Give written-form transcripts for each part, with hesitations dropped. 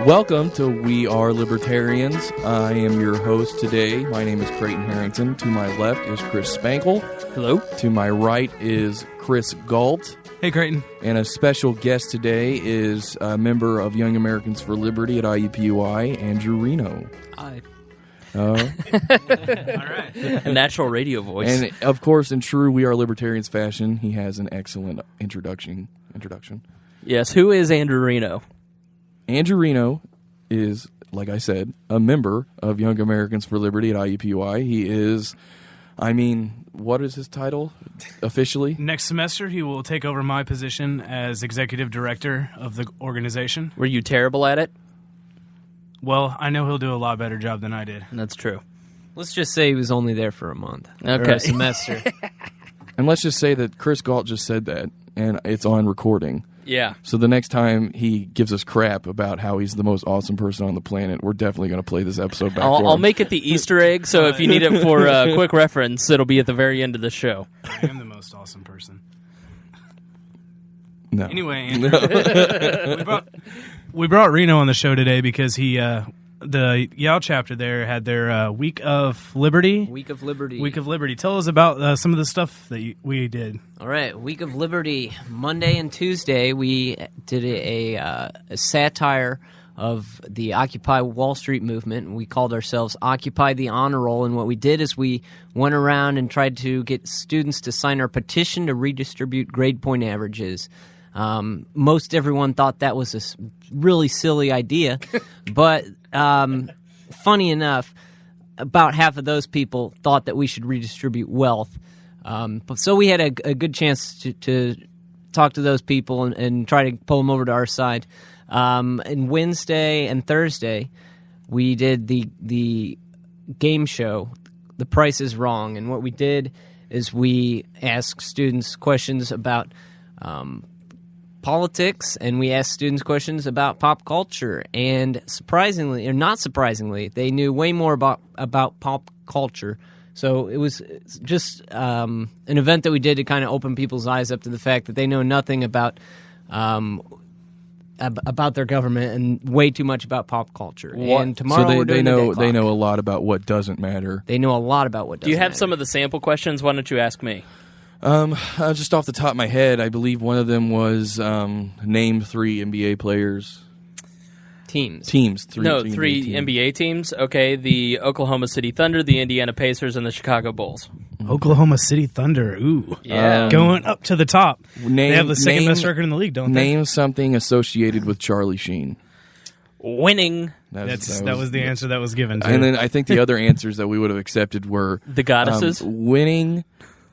Welcome to We Are Libertarians. I am your host today. My name is Creighton Harrington. To my left is Chris Spankle. Hello. To my right is Chris Galt. Hey, Creighton. And a special guest today is a member of Young Americans for Liberty at IUPUI, Andrew Reno. Hi. All right. A natural radio voice. And, of course, in true We Are Libertarians fashion, he has an excellent introduction. Yes, who is Andrew Reno? Andrew Reno is, like I said, a member of Young Americans for Liberty at IUPUI. He is, what is his title officially? Next semester, he will take over my position as executive director of the organization. Were you terrible at it? Well, I know he'll do a lot better job than I did. That's true. Let's just say he was only there for a month. Okay. Or a semester. And let's just say that Chris Galt just said that, and it's on recording. Yeah. So the next time he gives us crap about how he's the most awesome person on the planet, we're definitely going to play this episode back for him. I'll make it the Easter egg, so if you need it for a quick reference, it'll be at the very end of the show. I am the most awesome person. No. Anyway, Andrew, we brought Reno on the show today because the Yale chapter there had their Week of Liberty. Week of Liberty. Week of Liberty. Tell us about some of the stuff that we did. All right, Week of Liberty. Monday and Tuesday, we did a satire of the Occupy Wall Street movement. We called ourselves Occupy the Honor Roll, and what we did is we went around and tried to get students to sign our petition to redistribute grade point averages. Most everyone thought that was a really silly idea, but funny enough, about half of those people thought that we should redistribute wealth. So we had a good chance to talk to those people and try to pull them over to our side. And Wednesday and Thursday, we did the game show, The Price is Wrong. And what we did is we asked students questions about politics, and we asked students questions about pop culture, and surprisingly, or not surprisingly, they knew way more about pop culture. So it was just an event that we did to kind of open people's eyes up to the fact that they know nothing about their government and way too much about pop culture. And tomorrow so we're doing the day clock. They know a lot about what doesn't matter. They know a lot about what doesn't matter. Do you have some of the sample questions? Why don't you ask me? Just off the top of my head, I believe one of them was name 3 NBA players. Teams. Three NBA teams. Okay, the Oklahoma City Thunder, the Indiana Pacers, and the Chicago Bulls. Oklahoma City Thunder. Ooh. Yeah. Going up to the top. They have the second best record in the league, don't they? Name something associated with Charlie Sheen. Winning. That was the answer that was given to And then I think the other answers that we would have accepted were the goddesses. Winning,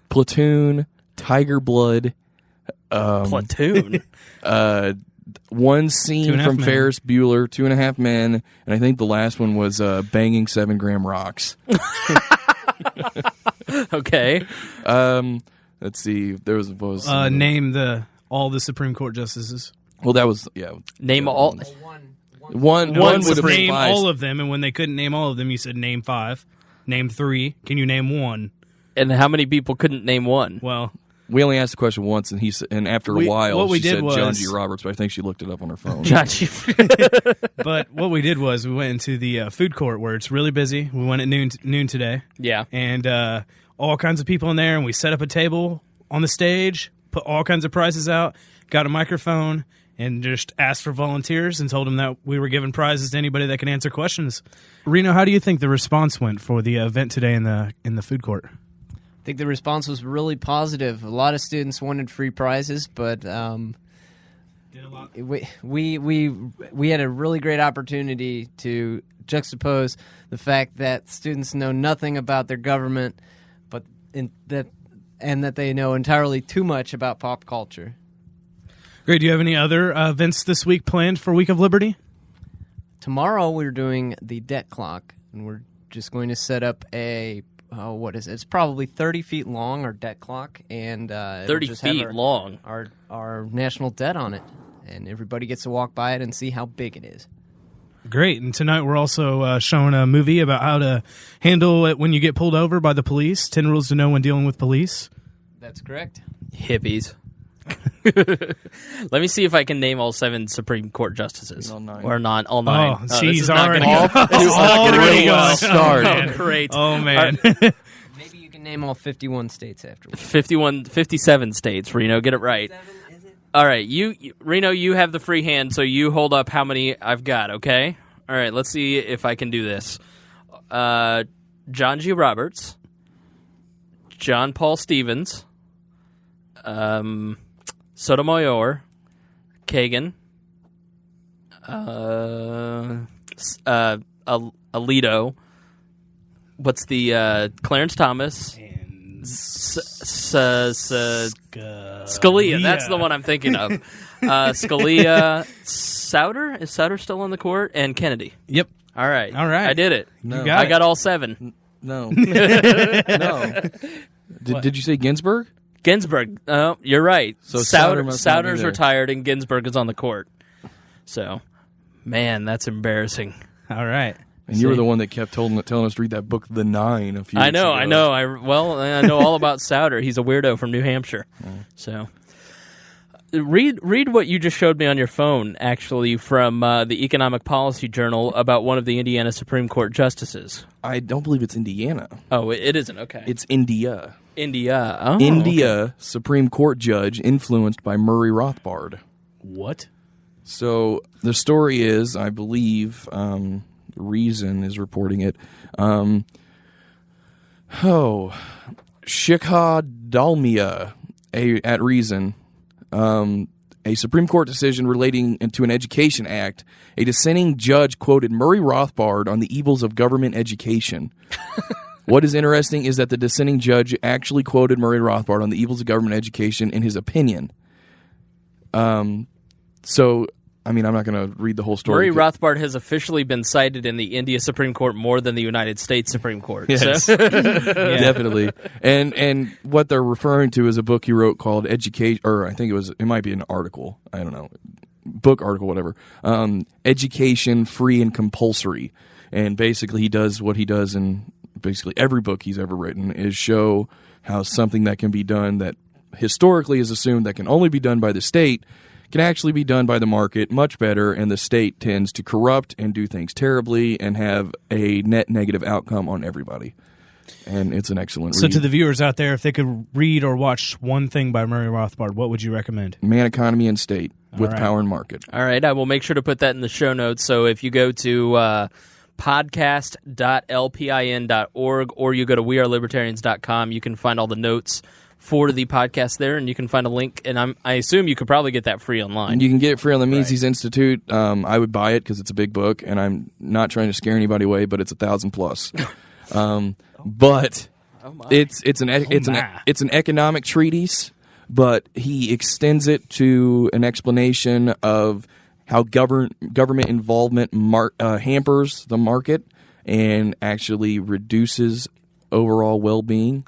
Platoon, Tiger Blood. Platoon. One scene from Ferris Bueller, 2.5 Men, and I think the last one was banging 7-gram rocks. Okay. Let's see. There was name all the Supreme Court justices. Well, that was Name all. One would have name sufficed. all of them, and when they couldn't name all of them, you said name 5, name 3. Can you name 1? And how many people couldn't name one? Well, we only asked the question once, and after a while, she said John G. Roberts, but I think she looked it up on her phone. John G. But what we did was we went into the food court where it's really busy. We went at noon today. Yeah. And all kinds of people in there, and we set up a table on the stage, put all kinds of prizes out, got a microphone, and just asked for volunteers and told them that we were giving prizes to anybody that can answer questions. Reno, how do you think the response went for the event today in the food court? I think the response was really positive. A lot of students wanted free prizes, but we had a really great opportunity to juxtapose the fact that students know nothing about their government, and that they know entirely too much about pop culture. Great. Do you have any other events this week planned for Week of Liberty? Tomorrow we're doing the debt clock, and we're just going to set up what is it? It's probably 30 feet long, our debt clock, and 30 feet long. Our national debt on it, and everybody gets to walk by it and see how big it is. Great. And tonight we're also showing a movie about how to handle it when you get pulled over by the police. 10 rules to know when dealing with police. That's correct. Hippies. Let me see if I can name all 7 Supreme Court justices. All 9. Or not all 9. Oh, this geez, is not already. gonna go. This is not gonna Already go well. going. Start. Oh, great. Oh, man. Maybe you can name all 51 states afterwards. 57 states, Reno. Get it right. 7, is it? All right, Reno, you have the free hand, so you hold up how many I've got, okay? All right, let's see if I can do this. John G. Roberts, John Paul Stevens, Sotomayor, Kagan, Alito. What's the Clarence Thomas? Scalia. That's the one I'm thinking of. Scalia, Souter. Is Souter still on the court? And Kennedy. Yep. All right. All right. I did it. No. You got I it. got all 7. No. No. Did you say Ginsburg? Ginsburg. Oh, you're right. So Souter must not be Souter's there. retired and Ginsburg is on the court. So, man, that's embarrassing. All right. And you were the one that kept telling us to read that book, The Nine, a few I weeks know. ago. I know. I know all about Souter. He's a weirdo from New Hampshire. So, read what you just showed me on your phone. Actually, from the Economic Policy Journal about one of the Indiana Supreme Court justices. I don't believe it's Indiana. Oh, it isn't. Okay. It's India. India. Oh, India okay. Supreme Court judge influenced by Murray Rothbard. What? So the story is, I believe, Reason is reporting it. Shikha Dalmia at Reason, a Supreme Court decision relating to an education act. A dissenting judge quoted Murray Rothbard on the evils of government education. What is interesting is that the dissenting judge actually quoted Murray Rothbard on the evils of government education in his opinion. So, I mean, I'm not going to read the whole story. Murray Rothbard has officially been cited in the India Supreme Court more than the United States Supreme Court. Yes, So. definitely. And what they're referring to is a book he wrote called Education, or I think it might be an article. I don't know, book, article, whatever. Education, Free and Compulsory. And basically he does what he does in basically every book he's ever written, is show how something that can be done that historically is assumed that can only be done by the state can actually be done by the market much better, and the state tends to corrupt and do things terribly and have a net negative outcome on everybody. And it's an excellent So read. to the viewers out there, if they could read or watch one thing by Murray Rothbard, what would you recommend? Man, Economy, and State with right. Power and Market. All right, I will make sure to put that in the show notes. So if you go to podcast.lpin.org or you go to wearelibertarians.com, you can find all the notes for the podcast there, and you can find a link. And I assume you could probably get that free online. And you can get it free on the Mises Institute. I would buy it because it's a big book, and I'm not trying to scare anybody away, but it's 1,000 plus. But it's an economic treatise, but he extends it to an explanation of how government involvement hampers the market and actually reduces overall well-being.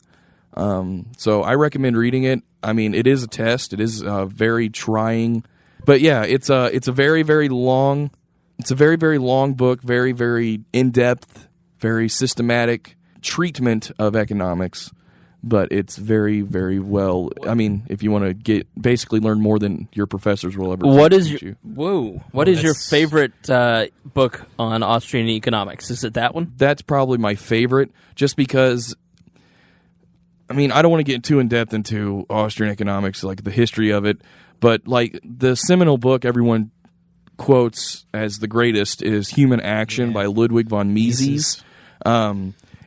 So I recommend reading it. I mean, it is a test. It is very trying, but yeah, it's a very, very long. It's a very, very long book. Very, very in-depth, very systematic treatment of economics. But it's very, very well. I mean, if you want to basically learn more than your professors will ever. What is teach your you. What is your favorite book on Austrian economics? Is it that one? That's probably my favorite, just because. I mean, I don't want to get too in depth into Austrian economics, like the history of it, but like the seminal book everyone quotes as the greatest is Human Action by Ludwig von Mises.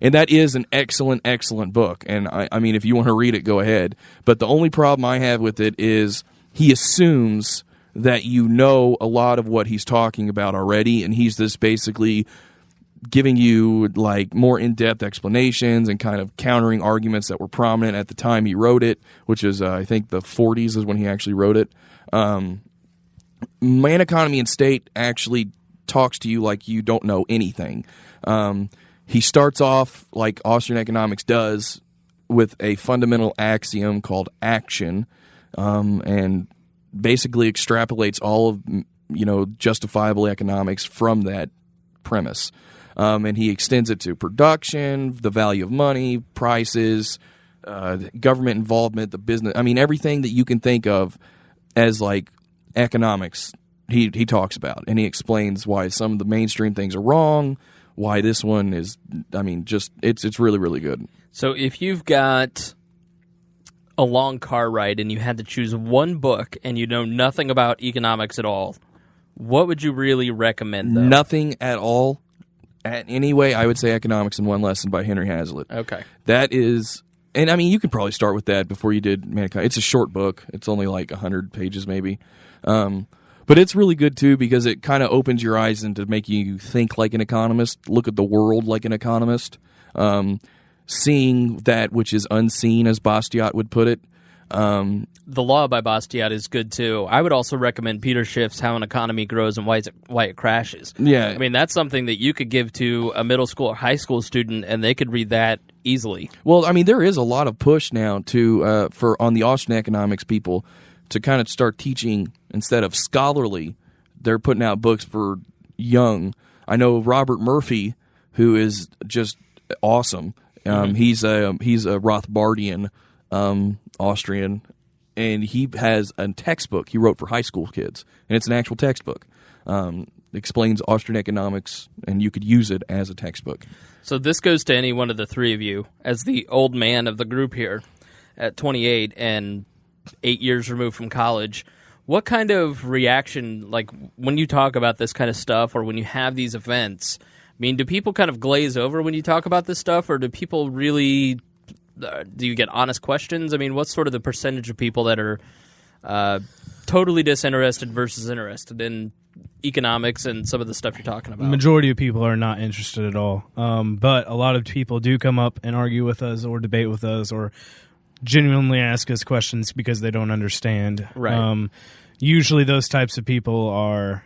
And that is an excellent, excellent book. And I mean, if you want to read it, go ahead. But the only problem I have with it is he assumes that you know a lot of what he's talking about already, and he's just basically giving you like more in-depth explanations and kind of countering arguments that were prominent at the time he wrote it, which is I think the 40s is when he actually wrote it. Man, Economy, and State actually talks to you like you don't know anything. He starts off like Austrian economics does with a fundamental axiom called action, and basically extrapolates all of justifiable economics from that premise. And he extends it to production, the value of money, prices, government involvement, the business. I mean, everything that you can think of as like economics he talks about, and he explains why some of the mainstream things are wrong, why this one is, I mean, just it's really, really good. So if you've got a long car ride and you had to choose one book and you know nothing about economics at all, what would you really recommend, though? Nothing at all. Anyway, I would say Economics in One Lesson by Henry Hazlitt. Okay. That is, and I mean, you could probably start with that before you did Mankind. It's a short book. It's only like 100 pages maybe. But it's really good, too, because it kind of opens your eyes into make you think like an economist, look at the world like an economist, seeing that which is unseen, as Bastiat would put it. The Law by Bastiat is good, too. I would also recommend Peter Schiff's How an Economy Grows and Why It Crashes. Yeah. I mean, that's something that you could give to a middle school or high school student, and they could read that easily. Well, I mean, there is a lot of push now to on the Austrian economics people to kind of start teaching instead of scholarly. They're putting out books for young. I know Robert Murphy, who is just awesome. He's a Rothbardian Austrian, and he has a textbook he wrote for high school kids, and it's an actual textbook. Explains Austrian economics, and you could use it as a textbook. So this goes to any one of the three of you. As the old man of the group here, at 28 and 8 years removed from college, what kind of reaction, like when you talk about this kind of stuff or when you have these events, I mean, do people kind of glaze over when you talk about this stuff, or do people really, do you get honest questions? I mean, what's sort of the percentage of people that are totally disinterested versus interested in economics and some of the stuff you're talking about? The majority of people are not interested at all. But a lot of people do come up and argue with us or debate with us or genuinely ask us questions because they don't understand. Right. Usually those types of people are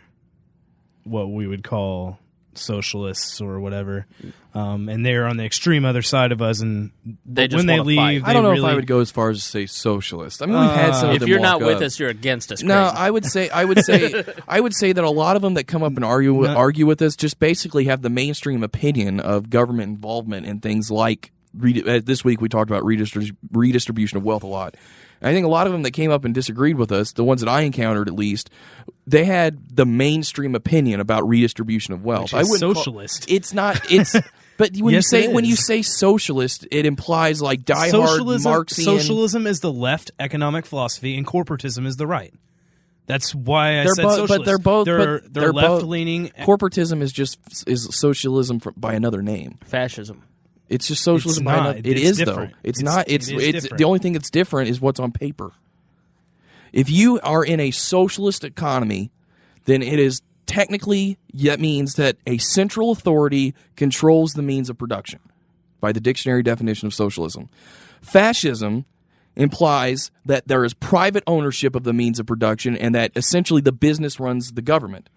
what we would call socialists or whatever. And they're on the extreme other side of us, and They just when they wanna leave, fight. I don't know if really, I would go as far as to say socialist. I mean, we've had some of If them you're not walk with up. us, you're against us. No, Creighton. I would say that a lot of them that come up and argue with us just basically have the mainstream opinion of government involvement in things like this week we talked about redistribution of wealth a lot. And I think a lot of them that came up and disagreed with us, the ones that I encountered at least, they had the mainstream opinion about redistribution of wealth. Which is I wouldn't socialist. it's not. It's but when Yes, you it say socialist, it implies like diehard Marxian. Socialism is the left economic philosophy, and corporatism is the right. That's why I said socialist. But they're both. They're both- left-leaning. Corporatism is socialism by another name. Fascism. It's just socialism It's by not. another. It It's is different. though. It's It's- not. it is It's different. the only thing that's different is what's on paper. If you are in a socialist economy, then it is technically that means that a central authority controls the means of production by the dictionary definition of socialism. Fascism implies that there is private ownership of the means of production and that essentially the business runs the government.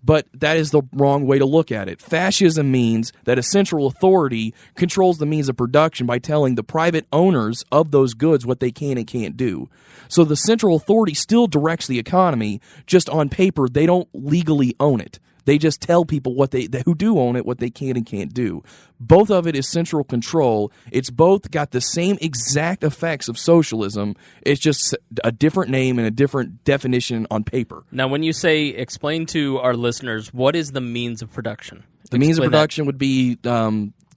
But that is the wrong way to look at it. Fascism means that a central authority controls the means of production by telling the private owners of those goods what they can and can't do. So the central authority still directs the economy, just on paper they don't legally own it. They just tell people who do own it what they can and can't do. Both of it is central control. It's both got the same exact effects of socialism. It's just a different name and a different definition on paper. Now, when you say explain to our listeners, what is the means of production? The means of Explain that. production would be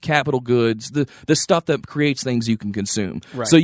capital goods, the stuff that creates things you can consume. Right. So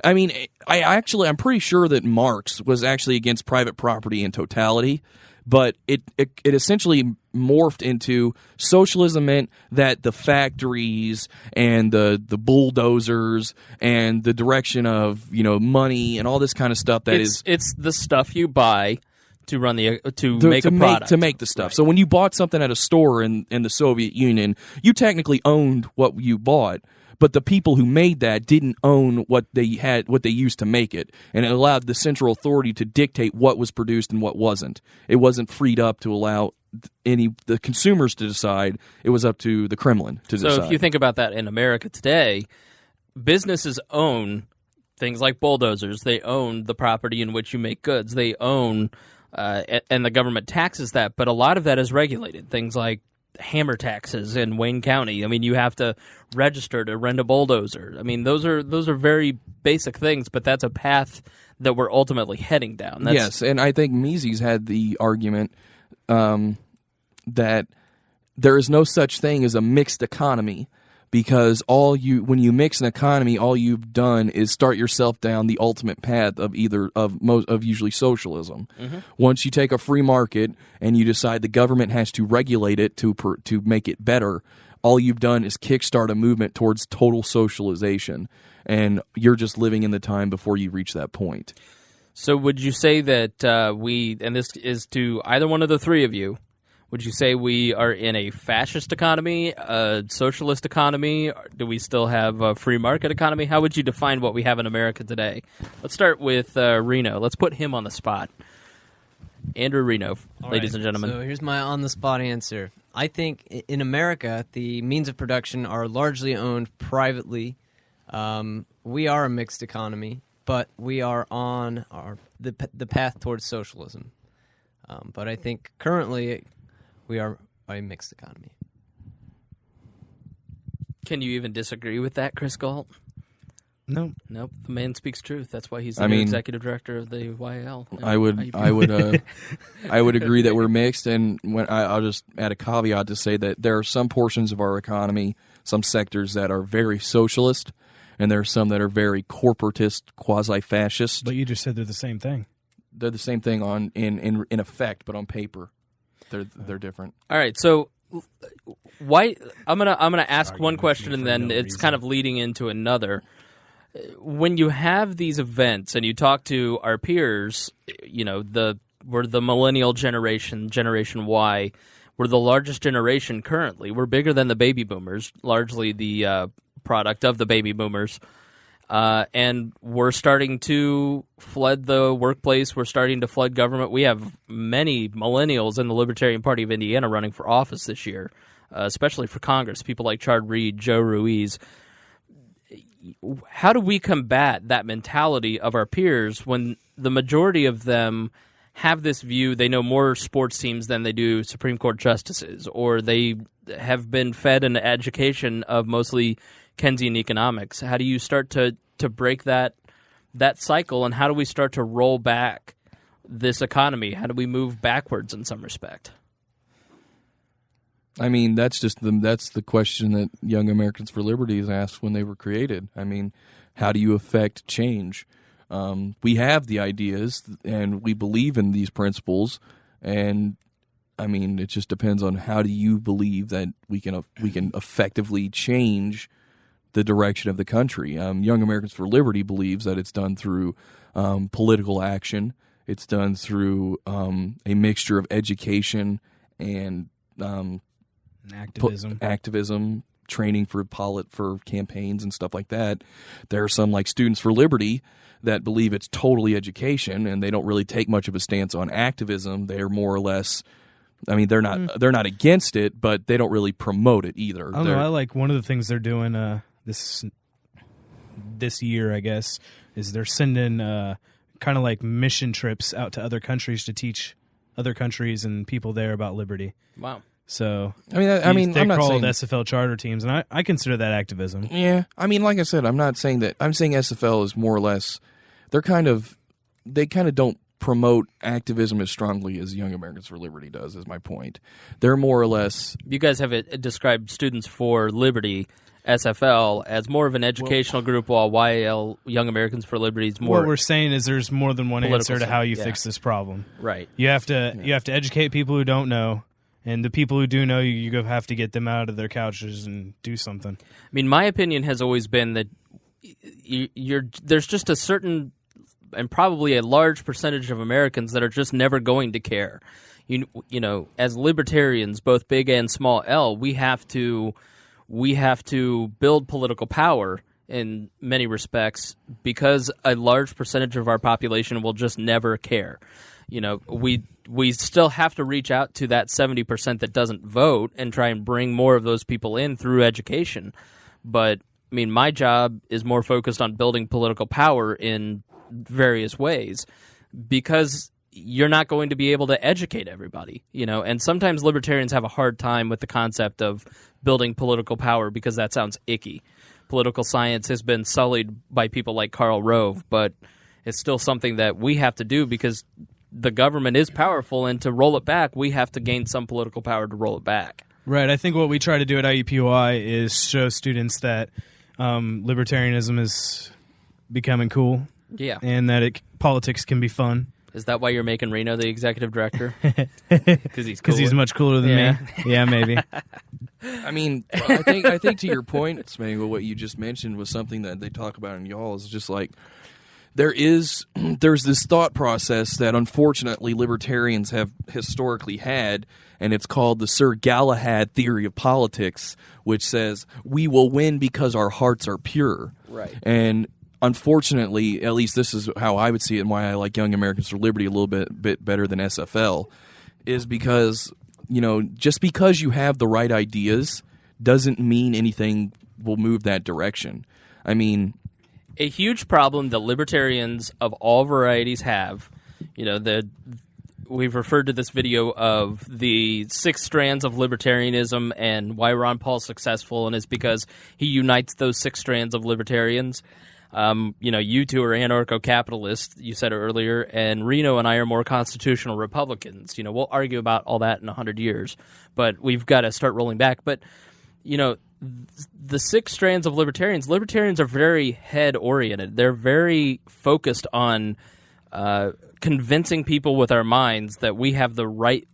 I'm pretty sure that Marx was actually against private property in totality. But it essentially morphed into socialism meant that the factories and the bulldozers and the direction of money and all this kind of stuff It's the stuff you buy to run to make a product. to make the stuff. Right. So when you bought something at a store in the Soviet Union, you technically owned what you bought. But the people who made that didn't own what they used to make it, and it allowed the central authority to dictate what was produced and what wasn't. It wasn't freed up to allow the consumers to decide. It was up to the Kremlin to decide. So if you think about that in America today, businesses own things like bulldozers. They own the property in which you make goods. They own, and the government taxes that, but a lot of that is regulated. Things like hammer taxes in Wayne County. I mean, you have to register to rent a bulldozer. I mean, those are very basic things, but that's a path that we're ultimately heading down. Yes, and I think Mises had the argument that there is no such thing as a mixed economy, because when you mix an economy, all you've done is start yourself down the ultimate path of usually socialism. Mm-hmm. Once you take a free market and you decide the government has to regulate it to make it better, all you've done is kickstart a movement towards total socialization, and you're just living in the time before you reach that point. So would you say that and this is to either one of the three of you, would you say we are in a fascist economy, a socialist economy? Do we still have a free market economy? How would you define what we have in America today? Let's start with Reno. Let's put him on the spot. Andrew Reno, ladies and gentlemen. So here's my on-the-spot answer. I think in America, the means of production are largely owned privately. We are a mixed economy, but we are on the path towards socialism. But I think currently we are a mixed economy. Can you even disagree with that, Chris Galt? No. Nope. The man speaks truth. That's why he's the new executive director of the YL. I would agree that we're mixed, and I'll just add a caveat to say that there are some portions of our economy, some sectors that are very socialist, and there are some that are very corporatist, quasi-fascist. But you just said they're the same thing. They're the same thing in effect, but on paper, they're different. All right, so why? I'm gonna ask one question, and then it's kind of leading into another. When you have these events and you talk to our peers, we're the millennial generation, Generation Y. We're the largest generation currently. We're bigger than the baby boomers, largely the product of the baby boomers. And we're starting to flood the workplace. We're starting to flood government. We have many millennials in the Libertarian Party of Indiana running for office this year, especially for Congress, people like Chard Reed, Joe Ruiz. How do we combat that mentality of our peers when the majority of them have this view? They know more sports teams than they do Supreme Court justices, or they have been fed an education of mostly Keynesian economics. How do you start to break that cycle, and how do we start to roll back this economy? How do we move backwards in some respect? I mean, that's the question that Young Americans for Liberty has asked when they were created. I mean, how do you affect change? We have the ideas, and we believe in these principles, and I mean, it just depends on how do you believe that we can effectively change the direction of the country. Young Americans for Liberty believes that it's done through political action. It's done through a mixture of education and activism, training for campaigns and stuff like that. There are some like Students for Liberty that believe it's totally education, and they don't really take much of a stance on activism. They're more or less, I mean, they're not against it, but they don't really promote it either. I don't know. I like one of the things they're doing this year, I guess, is they're sending kind of like mission trips out to other countries to teach other countries and people there about liberty. Wow. So they're I'm not called SFL charter teams, and I consider that activism. Yeah, I mean, like I said, I'm not saying that. I'm saying SFL is more or less. They kind of don't promote activism as strongly as Young Americans for Liberty does. Is my point. They're more or less. You guys have described Students for Liberty, SFL, as more of an educational group, while YL, Young Americans for Liberty, is more. What we're saying is there's more than one answer to how you fix this problem. Right. You have to educate people who don't know. And the people who do know, you have to get them out of their couches and do something. I mean, my opinion has always been that there's just a certain and probably a large percentage of Americans that are just never going to care. You know, as libertarians, both big and small L, we have to build political power in many respects because a large percentage of our population will just never care. You know, we still have to reach out to that 70% that doesn't vote and try and bring more of those people in through education. But, I mean, my job is more focused on building political power in various ways because you're not going to be able to educate everybody, you know, and sometimes libertarians have a hard time with the concept of building political power because that sounds icky. political science has been sullied by people like Karl Rove, but it's still something that we have to do because the government is powerful, and to roll it back, we have to gain some political power to roll it back. Right. I think what we try to do at IUPUI is show students that libertarianism is becoming cool. Yeah. And that politics can be fun. Is that why you're making Reno the executive director? Because he's much cooler than me. Yeah, maybe. I mean, I think to your point, Smangle, what you just mentioned was something that they talk about in y'all is just like there's this thought process that unfortunately libertarians have historically had, and it's called the Sir Galahad theory of politics, which says we will win because our hearts are pure. Right. And unfortunately, at least this is how I would see it and why I like Young Americans for Liberty a little bit better than SFL, is because, just because you have the right ideas doesn't mean anything will move that direction. I mean, a huge problem that libertarians of all varieties have, we've referred to this video of the 6 strands of libertarianism and why Ron Paul's successful, and it's because he unites those 6 strands of libertarians. You two are anarcho-capitalists, you said earlier, and Reno and I are more constitutional Republicans. We'll argue about all that in 100 years, but we've got to start rolling back. But, the 6 strands of libertarians are very head-oriented. They're very focused on convincing people with our minds that we have the right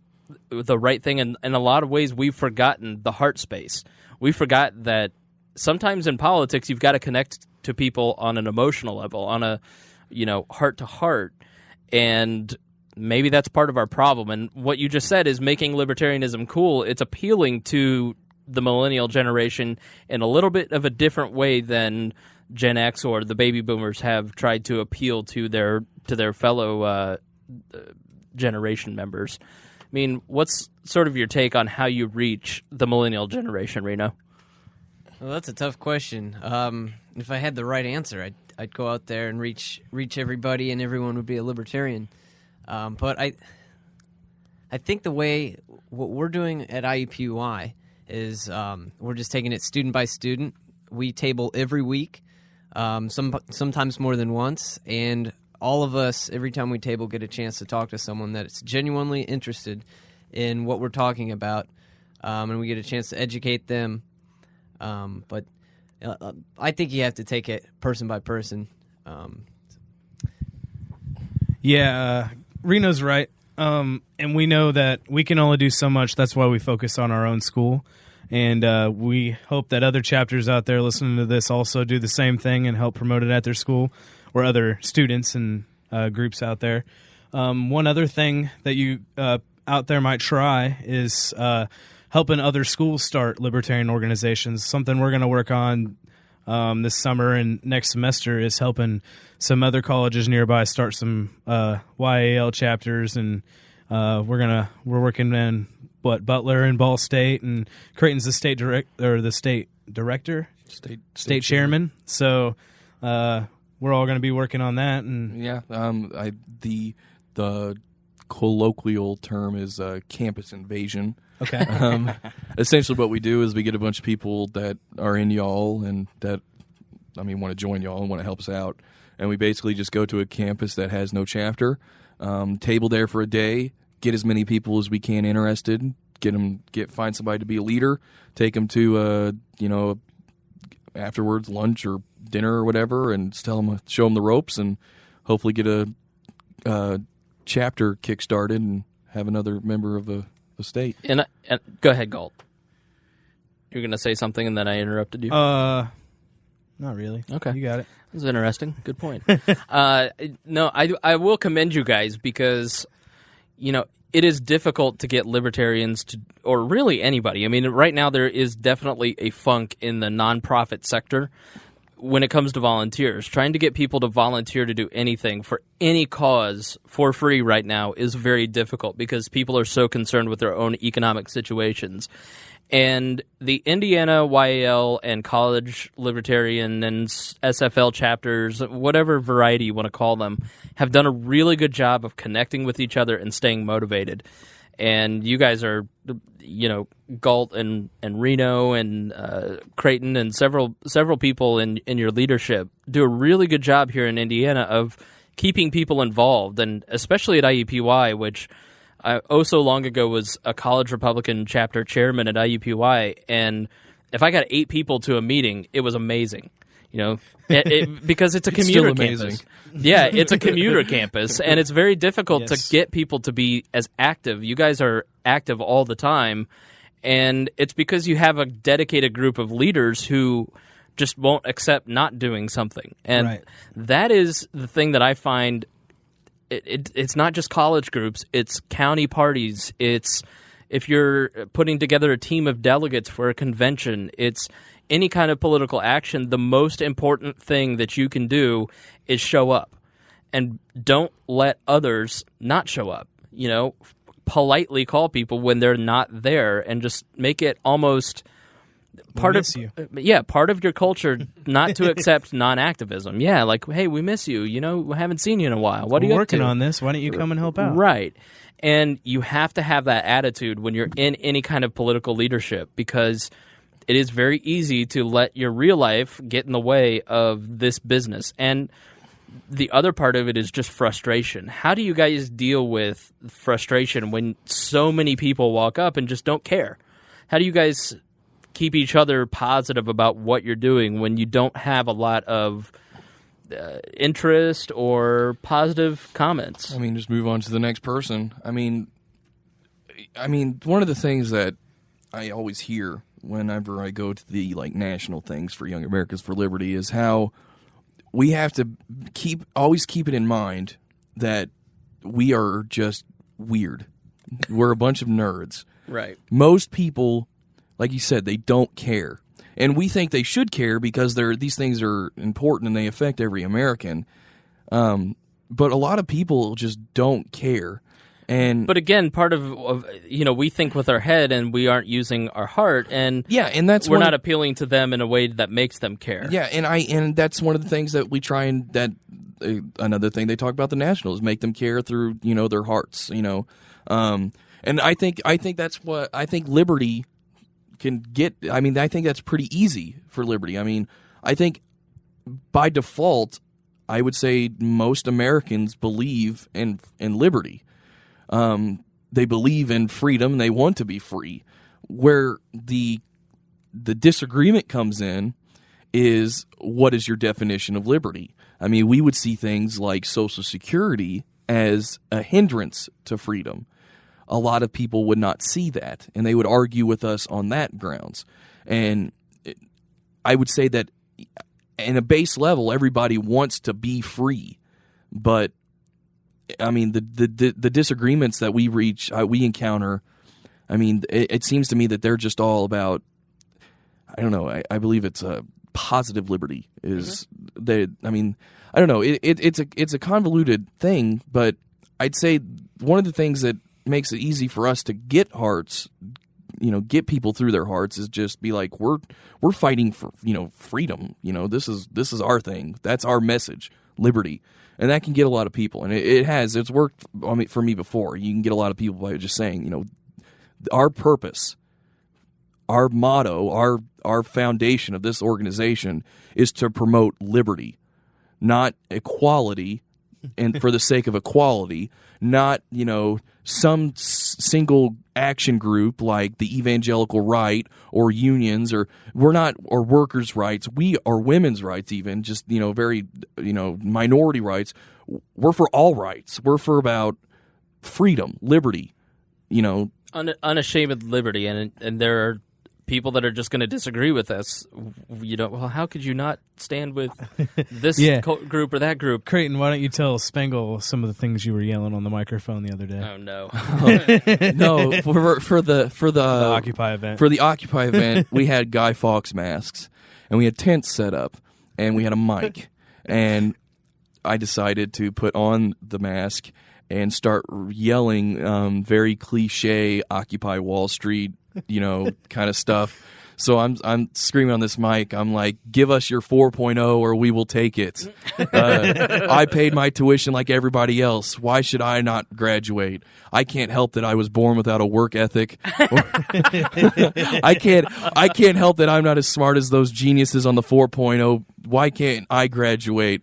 thing, and in a lot of ways we've forgotten the heart space. We forgot that sometimes in politics you've got to connect to people on an emotional level, on a heart to heart, and maybe that's part of our problem. And what you just said is making libertarianism cool. It's appealing to the millennial generation in a little bit of a different way than Gen X or the baby boomers have tried to appeal to their fellow generation members. I mean, what's sort of your take on how you reach the millennial generation, Reno? Well, that's a tough question. If I had the right answer, I'd go out there and reach everybody, and everyone would be a libertarian. But I think what we're doing at IUPUI is we're just taking it student by student. We table every week, sometimes more than once, and all of us, every time we table, get a chance to talk to someone that's genuinely interested in what we're talking about, and we get a chance to educate them. But I think you have to take it person by person. Reno's right. And we know that we can only do so much. That's why we focus on our own school. And we hope that other chapters out there listening to this also do the same thing and help promote it at their school, or other students and groups out there. One other thing that you out there might try is helping other schools start libertarian organizations. Something we're going to work on this summer and next semester is helping some other colleges nearby start some YAL chapters, and we're working in Butler and Ball State, and Creighton's the state director, state chairman. So we're all going to be working on that, and the colloquial term is campus invasion. Okay. Essentially what we do is we get a bunch of people that are in y'all and that, want to join y'all and want to help us out. And we basically just go to a campus that has no chapter, table there for a day, get as many people as we can interested, find somebody to be a leader, take them to, afterwards lunch or dinner or whatever, and show them the ropes, and hopefully get a chapter kick-started and have another member of the state. And go ahead, Galt. You're going to say something, and then I interrupted you? Not really. Okay. You got it. That was interesting. Good point. No, I will commend you guys because, it is difficult to get libertarians to, or really anybody. Right now there is definitely a funk in the nonprofit sector when it comes to volunteers. Trying to get people to volunteer to do anything for any cause for free right now is very difficult because people are so concerned with their own economic situations. And the Indiana YAL and college libertarian and SFL chapters, whatever variety you want to call them, have done a really good job of connecting with each other and staying motivated. And you guys are, Galt and Reno and Creighton and several people in your leadership do a really good job here in Indiana of keeping people involved, and especially at IUPY, which I so long ago was a college Republican chapter chairman at IUPY, and if I got 8 people to a meeting, it was amazing. Because it's a commuter campus. Yeah, it's a commuter campus, and it's very difficult to get people to be as active. You guys are active all the time, and it's because you have a dedicated group of leaders who just won't accept not doing something. And that is the thing that I find. It's not just college groups, it's county parties, it's if you're putting together a team of delegates for a convention, it's any kind of political action. The most important thing that you can do is show up, and don't let others not show up. Politely call people when they're not there, and just make it almost part of your culture not to accept non-activism. Yeah, like, hey, we miss you. We haven't seen you in a while. What are you working on this? Why don't you come and help out? Right. And you have to have that attitude when you're in any kind of political leadership, because it is very easy to let your real life get in the way of this business. And the other part of it is just frustration. How do you guys deal with frustration when so many people walk up and just don't care? How do you guys keep each other positive about what you're doing when you don't have a lot of interest or positive comments? Just move on to the next person. One of the things that I always hear whenever I go to the national things for Young Americans for Liberty is how we have to always keep it in mind that we are just weird. We're a bunch of nerds. Right. Most people, like you said, they don't care. And we think they should care because these things are important and they affect every American. But a lot of people just don't care. But again, part of we think with our head and we aren't using our heart, and that's we're not appealing to them in a way that makes them care. Yeah, and that's one of the things that we try and another thing they talk about the Nationals, make them care through their hearts. And I think that's what I think Liberty can get. I think that's pretty easy for Liberty. I think by default, I would say most Americans believe in liberty. They believe in freedom. They want to be free. Where the disagreement comes in is, what is your definition of liberty? We would see things like Social Security as a hindrance to freedom. A lot of people would not see that, and they would argue with us on that grounds. And I would say that in a base level, everybody wants to be free, but the disagreements that we encounter, it seems to me that they're just all about, I don't know, I believe it's a positive liberty is I don't know, it's a convoluted thing, but I'd say one of the things that makes it easy for us to get hearts, get people through their hearts, is just be like, we're fighting for freedom. This is our thing. That's our message, liberty. And that can get a lot of people, and it's worked for me before. You can get a lot of people by just saying, our purpose, our motto, our foundation of this organization is to promote liberty, not equality, and for the sake of equality, not some single action group like the evangelical right or unions, or or workers' rights. We are women's rights, even just very minority rights. We're for all rights. We're for about freedom, liberty. Unashamed liberty, and there are people that are just going to disagree with us. Well, how could you not stand with this group or that group? Creighton, why don't you tell Spangle some of the things you were yelling on the microphone the other day? Oh no, no! For the Occupy event. For the Occupy event, we had Guy Fawkes masks, and we had tents set up, and we had a mic, and I decided to put on the mask and start yelling very cliche Occupy Wall Street, kind of stuff. So I'm screaming on this mic. I'm like, give us your 4.0 or we will take it. I paid my tuition like everybody else. Why should I not graduate? I can't help that I was born without a work ethic. I can't help that I'm not as smart as those geniuses on the 4.0. Why can't I graduate?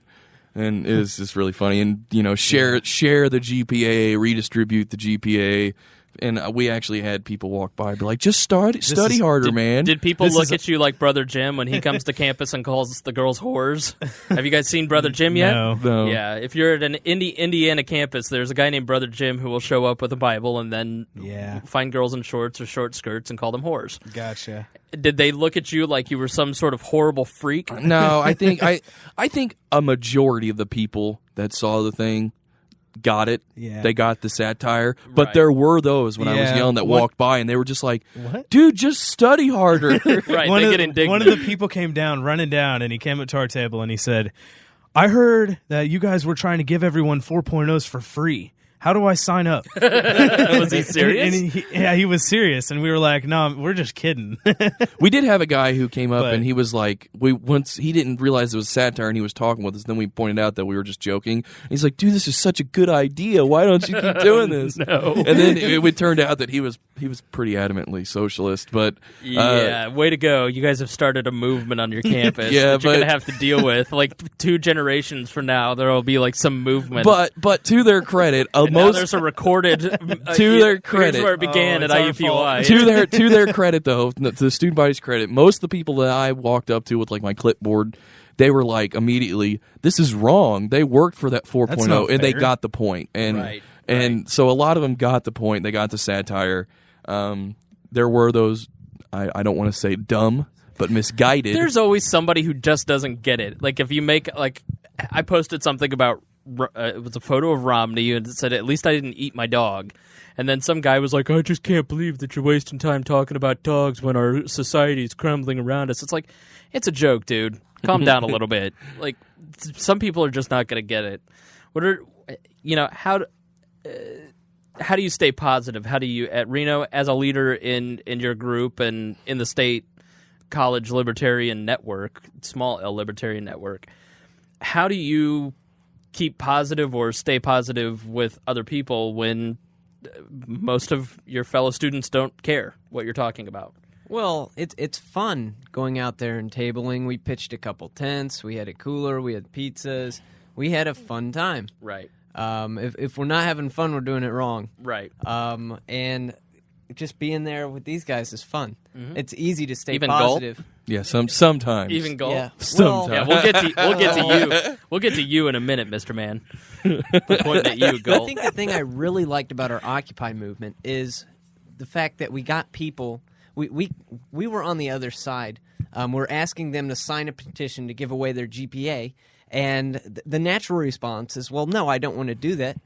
And it's just really funny. And, share the GPA, redistribute the GPA. And we actually had people walk by and be like, just study harder, man. Did people look at you like Brother Jim when he comes to campus and calls the girls whores? Have you guys seen Brother Jim yet? No. Yeah, if you're at an Indiana campus, there's a guy named Brother Jim who will show up with a Bible and then find girls in shorts or short skirts and call them whores. Gotcha. Did they look at you like you were some sort of horrible freak? No, I think a majority of the people that saw the thing got it. Yeah. They got the satire. But Right. there were those when I was young that walked by and they were just like, What? dude, just study harder. Right, they get indignant. One of the people came running down, and he came up to our table and he said, I heard that you guys were trying to give everyone 4.0s for free. How do I sign up? Was he serious? And he was serious, and we were like, no, we're just kidding. We did have a guy who came up But- and he was like, once he didn't realize it was satire and he was talking with us. Then we pointed out that we were just joking. And he's like, dude, this is such a good idea. Why don't you keep doing this? No. And then it turned out that he was pretty adamantly socialist. But Yeah, way to go. You guys have started a movement on your campus Yeah, that you're going to but- have to deal with. Like 2 generations from now, there will be like some movement. but to their credit, now there's a recorded To their credit. Here's where it began Oh, at it's our IUPUI. fault. to their credit, though, to the student body's credit, most of the people that I walked up to with like my clipboard, they were like immediately, "This is wrong." They worked for that 4.0 That's not and they fair. got the point. And Right, and so a lot of them got the point. They got the satire. There were those I don't want to say dumb, but misguided. There's always somebody who just doesn't get it. Like if you make like, I posted something about it was a photo of Romney and it said, "At least I didn't eat my dog." And then some guy was like, "I just can't believe that you're wasting time talking about dogs when our society is crumbling around us." It's like, it's a joke, dude. Calm down a little bit. Like, some people are just not going to get it. How do you stay positive? How do you, at Reno, as a leader in your group and in the state college libertarian network, small L libertarian network, how do you keep positive or stay positive with other people when most of your fellow students don't care what you're talking about? Well, it's fun going out there and tabling. We pitched a couple tents. We had a cooler. We had pizzas. We had a fun time. Right. If we're not having fun, we're doing it wrong. Right. And just being there with these guys is fun. Mm-hmm. It's easy to stay Even golf? positive. Yeah, sometimes. Even golf? Yeah. Sometimes. Yeah, we'll get to you. We'll get to you in a minute, Mr. Man. Pointing at you, I golf. think the thing I really liked about our Occupy movement is the fact that we got people. We were on the other side. We're asking them to sign a petition to give away their GPA, and the natural response is, "Well, no, I don't want to do that."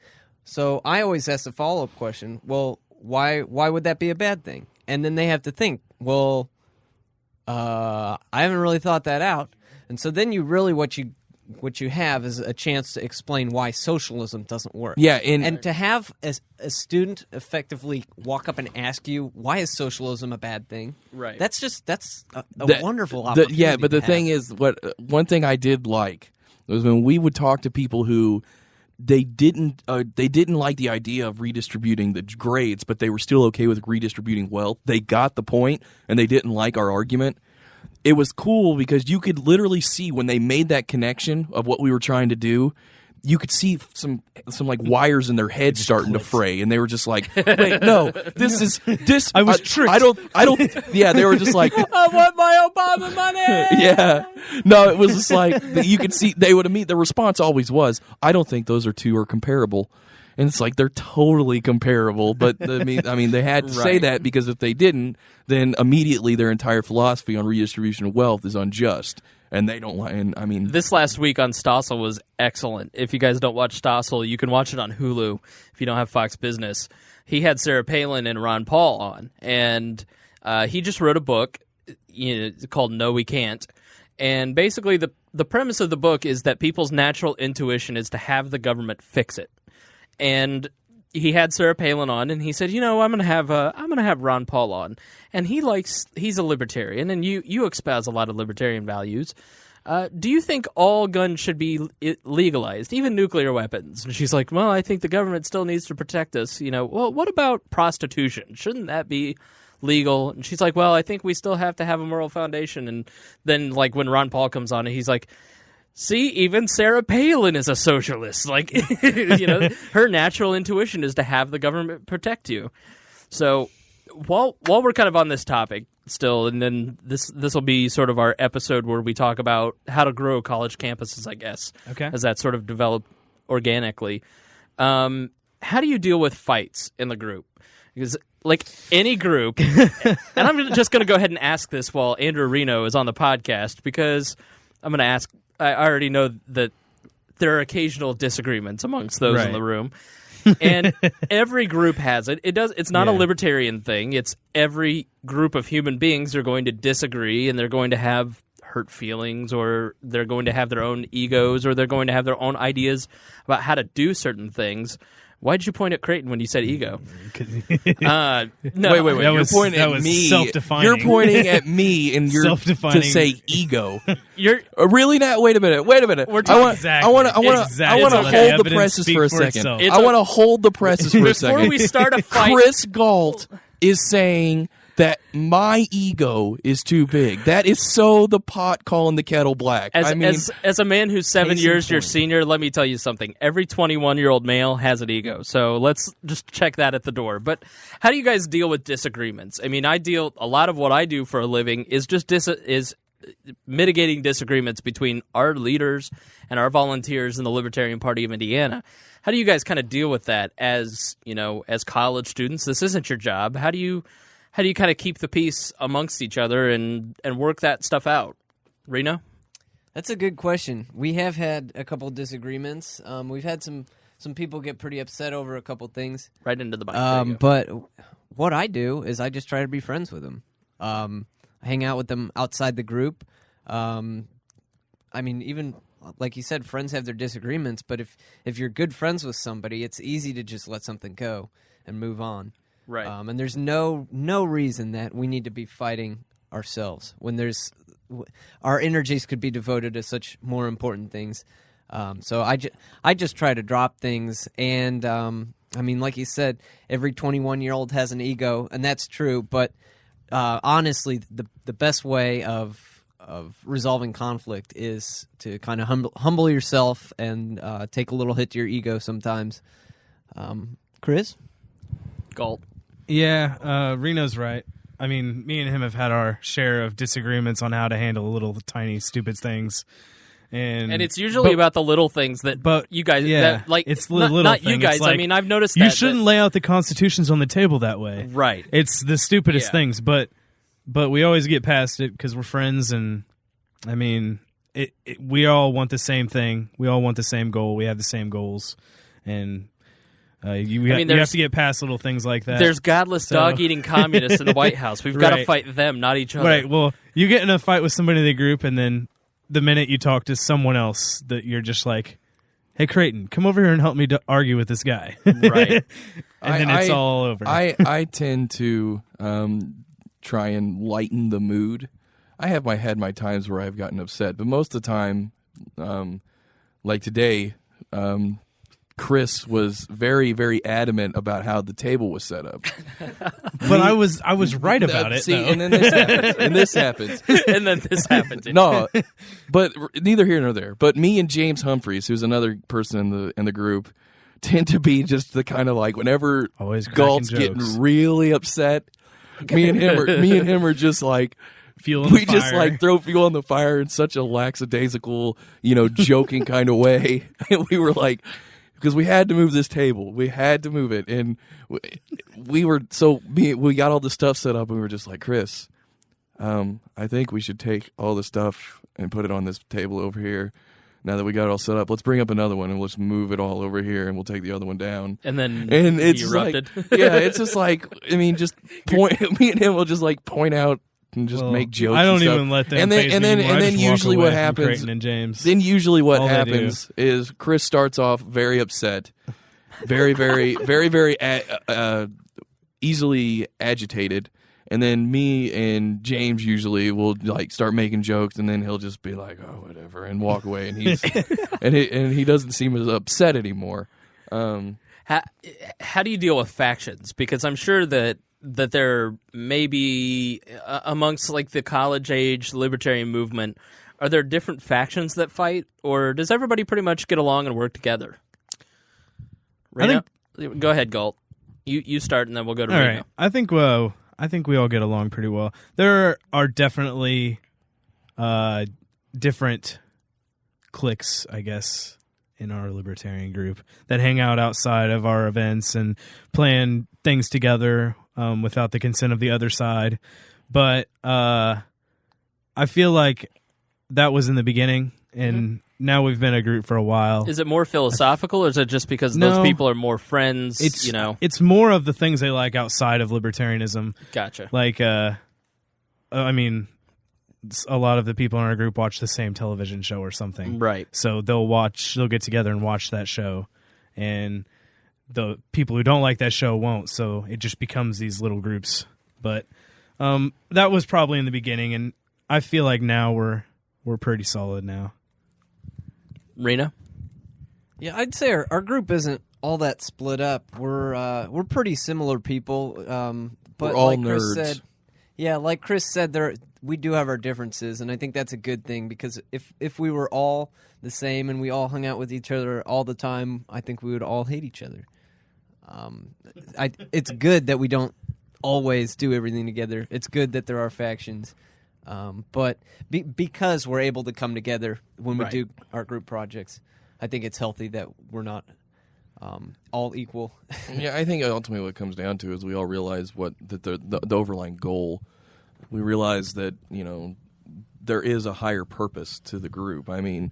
So I always ask the follow-up question: "Well, why would that be a bad thing?" And then they have to think, "Well, I haven't really thought that out." And so then you really what you have is a chance to explain why socialism doesn't work. Yeah, and to have a student effectively walk up and ask you, why is socialism a bad thing? Right. That's a wonderful opportunity. Yeah, but the to thing have. is, one thing I did like was when we would talk to people who they didn't like the idea of redistributing the grades, but they were still okay with redistributing wealth. They got the point, and they didn't like our argument. It was cool because you could literally see when they made that connection of what we were trying to do. You could see some like wires in their head starting to fray, and they were just like, "Wait, no, this." I was tricked. I don't. Yeah, they were just like, I want my Obama money! yeah. No, it was just like you could see they would meet. The response always was, "I don't think those two are comparable." And it's like they're totally comparable, but I mean, they had to say Right. that because if they didn't, then immediately their entire philosophy on redistribution of wealth is unjust, and they don't like. And I mean, This last week on Stossel was excellent. If you guys don't watch Stossel, you can watch it on Hulu if you don't have Fox Business. He had Sarah Palin and Ron Paul on, and he just wrote a book called No We Can't. And basically the premise of the book is that people's natural intuition is to have the government fix it. And he had Sarah Palin on, and he said, I'm gonna have Ron Paul on, and he's a libertarian, and you espouse a lot of libertarian values. Do you think all guns should be legalized, even nuclear weapons? And she's like, well, I think the government still needs to protect us. Well, what about prostitution? Shouldn't that be legal? And she's like, well, I think we still have to have a moral foundation. And then, like, when Ron Paul comes on, he's like, see, even Sarah Palin is a socialist. Like, her natural intuition is to have the government protect you. So while we're kind of on this topic still, and then this will be sort of our episode where we talk about how to grow college campuses, I guess, as that sort of developed organically. How do you deal with fights in the group? Because, like any group, and I'm just going to go ahead and ask this while Andrew Reno is on the podcast, because I'm going to ask, I already know that there are occasional disagreements amongst those in the room. And every group has it. It's not a libertarian thing. It's every group of human beings are going to disagree, and they're going to have hurt feelings, or they're going to have their own egos, or they're going to have their own ideas about how to do certain things. Why did you point at Creighton when you said ego? No, wait. You're pointing at me. Self-defining. You're pointing at me, and you're to say ego. You're really not. Wait a minute. We're talking I want to hold the presses for a second. I want to hold the presses for a second. Before we start a fight, Chris Galt is saying that my ego is too big. That is so the pot calling the kettle black. As a man who's 7 years your senior, let me tell you something. Every 21-year-old male has an ego. So let's just check that at the door. But how do you guys deal with disagreements? I mean, a lot of what I do for a living is just is mitigating disagreements between our leaders and our volunteers in the Libertarian Party of Indiana. How do you guys kind of deal with that as college students? This isn't your job. How do you kind of keep the peace amongst each other and work that stuff out? Reno? That's a good question. We have had a couple disagreements. We've had some people get pretty upset over a couple things. Right into the mic. But what I do is I just try to be friends with them. I hang out with them outside the group. I mean, even like you said, friends have their disagreements, but if you're good friends with somebody, it's easy to just let something go and move on. Right. And there's no reason that we need to be fighting ourselves when our energies could be devoted to such more important things. So I just try to drop things, and I mean, like you said, every 21-year-old has an ego, and that's true. But honestly, the best way of resolving conflict is to kind of humble yourself and take a little hit to your ego sometimes. Chris? Galt. Yeah, Reno's right. I mean, me and him have had our share of disagreements on how to handle little tiny stupid things. And it's usually about the little things that you guys, it's the little not thing. you guys. Like, I mean, I've noticed you shouldn't lay out the constitutions on the table that way. Right. It's the stupidest things, but we always get past it because we're friends, and I mean, we all want the same thing. We all want the same goal. We have the same goals, and you have to get past little things like that. There's godless dog-eating communists in the White House. We've got to fight them, not each other. Right. Well, you get in a fight with somebody in the group, and then the minute you talk to someone else, that you're just like, "Hey, Creighton, come over here and help me argue with this guy." Right. And then it's all over. I tend to try and lighten the mood. I have had my times where I've gotten upset, but most of the time, like today, Chris was very, very adamant about how the table was set up. But I was right about it. See, though. and then this happens. And then this happens. No, but neither here nor there. But me and James Humphreys, who's another person in the group, tend to be just the kind of like whenever Galt's getting really upset, me and him are just like. Just like throw fuel on the fire in such a lackadaisical, joking kind of way. And we were like, because we had to move this table. We had to move it. And we got all the stuff set up, and we were just like, Chris, I think we should take all the stuff and put it on this table over here. Now that we got it all set up, let's bring up another one and let's move it all over here, and we'll take the other one down. And then it's erupted. Like, it's just like, I mean, just point. Me and him will just like point out and just make jokes. I don't and stuff. even let them. And then usually what happens? And James. Then usually what happens is Chris starts off very upset, very, very, very, very easily agitated. And then me and James usually will like start making jokes, and then he'll just be like, "Oh, whatever," and walk away. And he's and he doesn't seem as upset anymore. How do you deal with factions? Because I'm sure that there may be amongst like the college age libertarian movement, are there different factions that fight, or does everybody pretty much get along and work together? Reno? Go ahead, Galt. You start, and then we'll go to Reno. Right. I think we all get along pretty well. There are definitely different cliques, I guess, in our libertarian group that hang out outside of our events and plan things together without the consent of the other side. But I feel like that was in the beginning, and now we've been a group for a while. Is it more philosophical, or is it just because those people are more friends? It's more of the things they like outside of libertarianism. Gotcha. Like, I mean, a lot of the people in our group watch the same television show or something. Right. So they'll get together and watch that show, and the people who don't like that show won't. So it just becomes these little groups. But that was probably in the beginning, and I feel like now we're pretty solid now. Reno? Yeah, I'd say our group isn't all that split up. We're pretty similar people, but we're all like nerds. Chris said, like Chris said, we do have our differences, and I think that's a good thing, because if we were all the same and we all hung out with each other all the time, I think we would all hate each other. It's good that we don't always do everything together. It's good that there are factions. But because we're able to come together when we do our group projects, I think it's healthy that we're not all equal. Yeah, I think ultimately what it comes down to is we all realize the overlying goal. We realize that, there is a higher purpose to the group. I mean,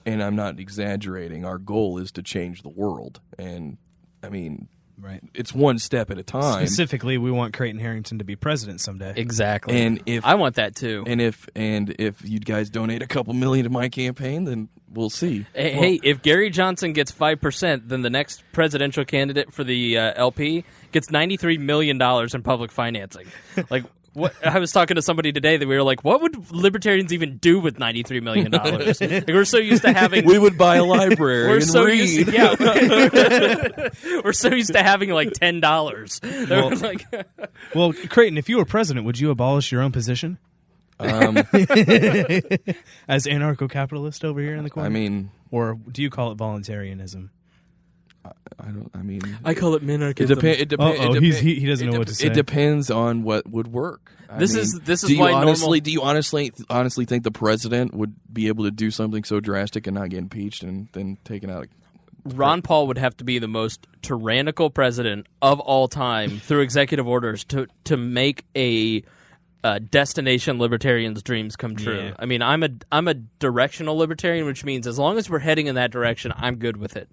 and I'm not exaggerating. Our goal is to change the world. And, I mean... Right, it's one step at a time. Specifically, we want Creighton Harrington to be president someday. Exactly, and I want that too. And if you guys donate a couple million to my campaign, then we'll see. Hey, if Gary Johnson gets 5%, then the next presidential candidate for the LP gets $93 million in public financing. Like, what? I was talking to somebody today that we were like, what would libertarians even do with $93 million? Like, we're so used to having... We would buy a library and read. We're so used to having like $10. Well, Creighton, if you were president, would you abolish your own position? As anarcho-capitalist over here in the corner? I mean... Or do you call it voluntarianism? I call it minarchism. He doesn't know what to say. It depends on what would work. This is why do you honestly think the president would be able to do something so drastic and not get impeached and then taken out? Ron Paul would have to be the most tyrannical president of all time through executive orders to make a destination libertarian's dreams come true. Yeah. I mean, I'm a directional libertarian, which means as long as we're heading in that direction, I'm good with it.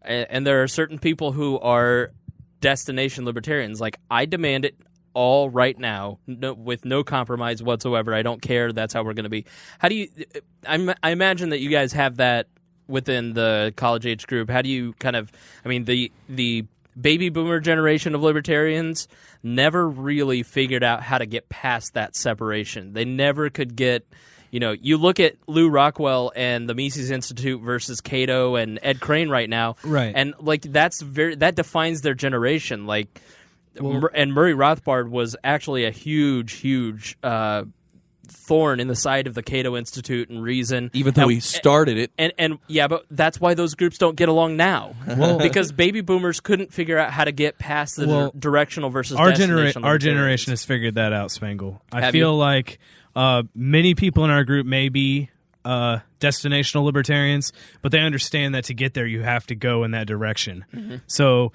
And there are certain people who are destination libertarians. Like, I demand it all right now, with no compromise whatsoever. I don't care. That's how we're going to be. How do you? I imagine that you guys have that within the college age group. How do you kind of? I mean, the baby boomer generation of libertarians never really figured out how to get past that separation. They never could get. You look at Lou Rockwell and the Mises Institute versus Cato and Ed Crane right now, right? And like that defines their generation. Like, and Murray Rothbard was actually a huge thorn in the side of the Cato Institute and Reason, even though he started it. And yeah, but that's why those groups don't get along now, because baby boomers couldn't figure out how to get past the directional versus destination. Our generation has figured that out, Spangle. I feel like. Many people in our group may be destinational libertarians, but they understand that to get there, you have to go in that direction. Mm-hmm. So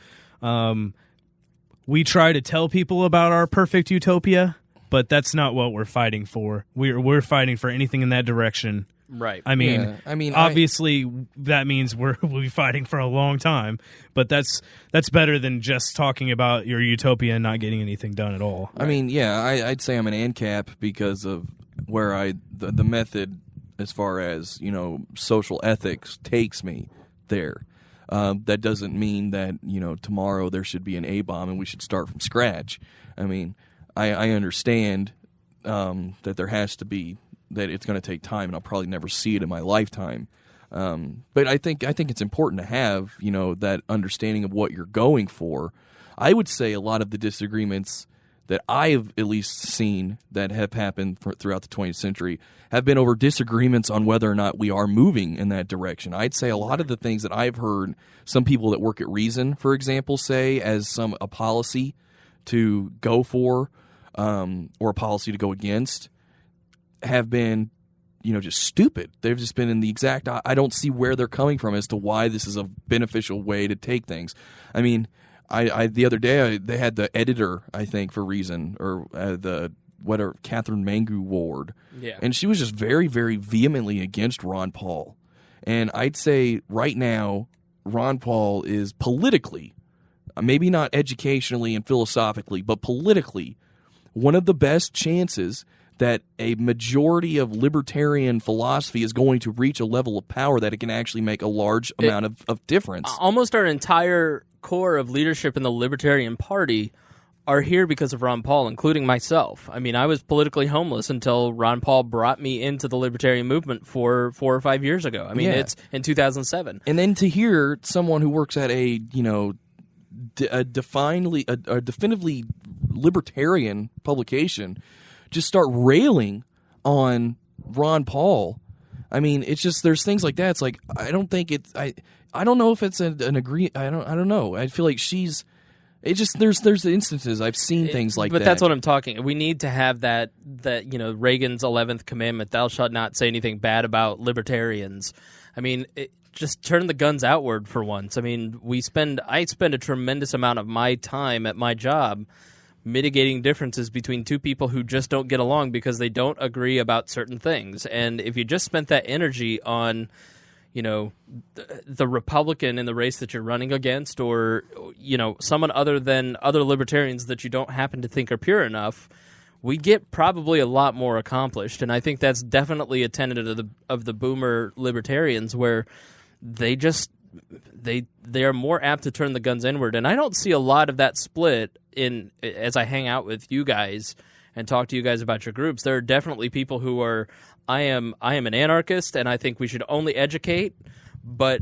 we try to tell people about our perfect utopia, but that's not what we're fighting for. We're fighting for anything in that direction. Right. I mean, obviously that means we'll be fighting for a long time, but that's better than just talking about your utopia and not getting anything done at all. I mean, yeah, I'd say I'm an ANCAP because of where the method as far as social ethics takes me there. That doesn't mean that tomorrow there should be an A-bomb and we should start from scratch. I mean, I understand that there has to be, that it's going to take time, and I'll probably never see it in my lifetime. But I think it's important to have that understanding of what you're going for. I would say a lot of the disagreements that I've at least seen that have happened throughout the 20th century have been over disagreements on whether or not we are moving in that direction. I'd say a lot of the things that I've heard some people that work at Reason, for example, say as a policy to go for or a policy to go against have been just stupid. They've just been in the exact, I don't see where they're coming from as to why this is a beneficial way to take things. I mean, I the other day they had the editor, I think, for Reason, or Catherine Mangu Ward, and she was just very, very vehemently against Ron Paul. And I'd say right now, Ron Paul is politically, maybe not educationally and philosophically, but politically, one of the best chances that a majority of libertarian philosophy is going to reach a level of power that it can actually make a large amount of difference. Almost our entire core of leadership in the Libertarian Party are here because of Ron Paul, including myself. I mean, I was politically homeless until Ron Paul brought me into the Libertarian movement 4 or 5 years ago. I mean, it's in 2007. And then to hear someone who works at a definitively libertarian publication just start railing on Ron Paul. I mean, it's just, there's things like that. It's like, I don't think it's, I don't know if it's an agree. I don't know. I feel like there's instances I've seen things like that. But that's what I'm talking. We need to have that Reagan's 11th commandment, thou shalt not say anything bad about libertarians. I mean, just turn the guns outward for once. I mean, I spend a tremendous amount of my time at my job mitigating differences between two people who just don't get along because they don't agree about certain things. And if you just spent that energy on, the Republican in the race that you're running against, or, someone other than other libertarians that you don't happen to think are pure enough, we get probably a lot more accomplished. And I think that's definitely a tenet of the boomer libertarians, where they are more apt to turn the guns inward. And I don't see a lot of that split as I hang out with you guys and talk to you guys about your groups. There are definitely people who are, I am an anarchist and I think we should only educate, but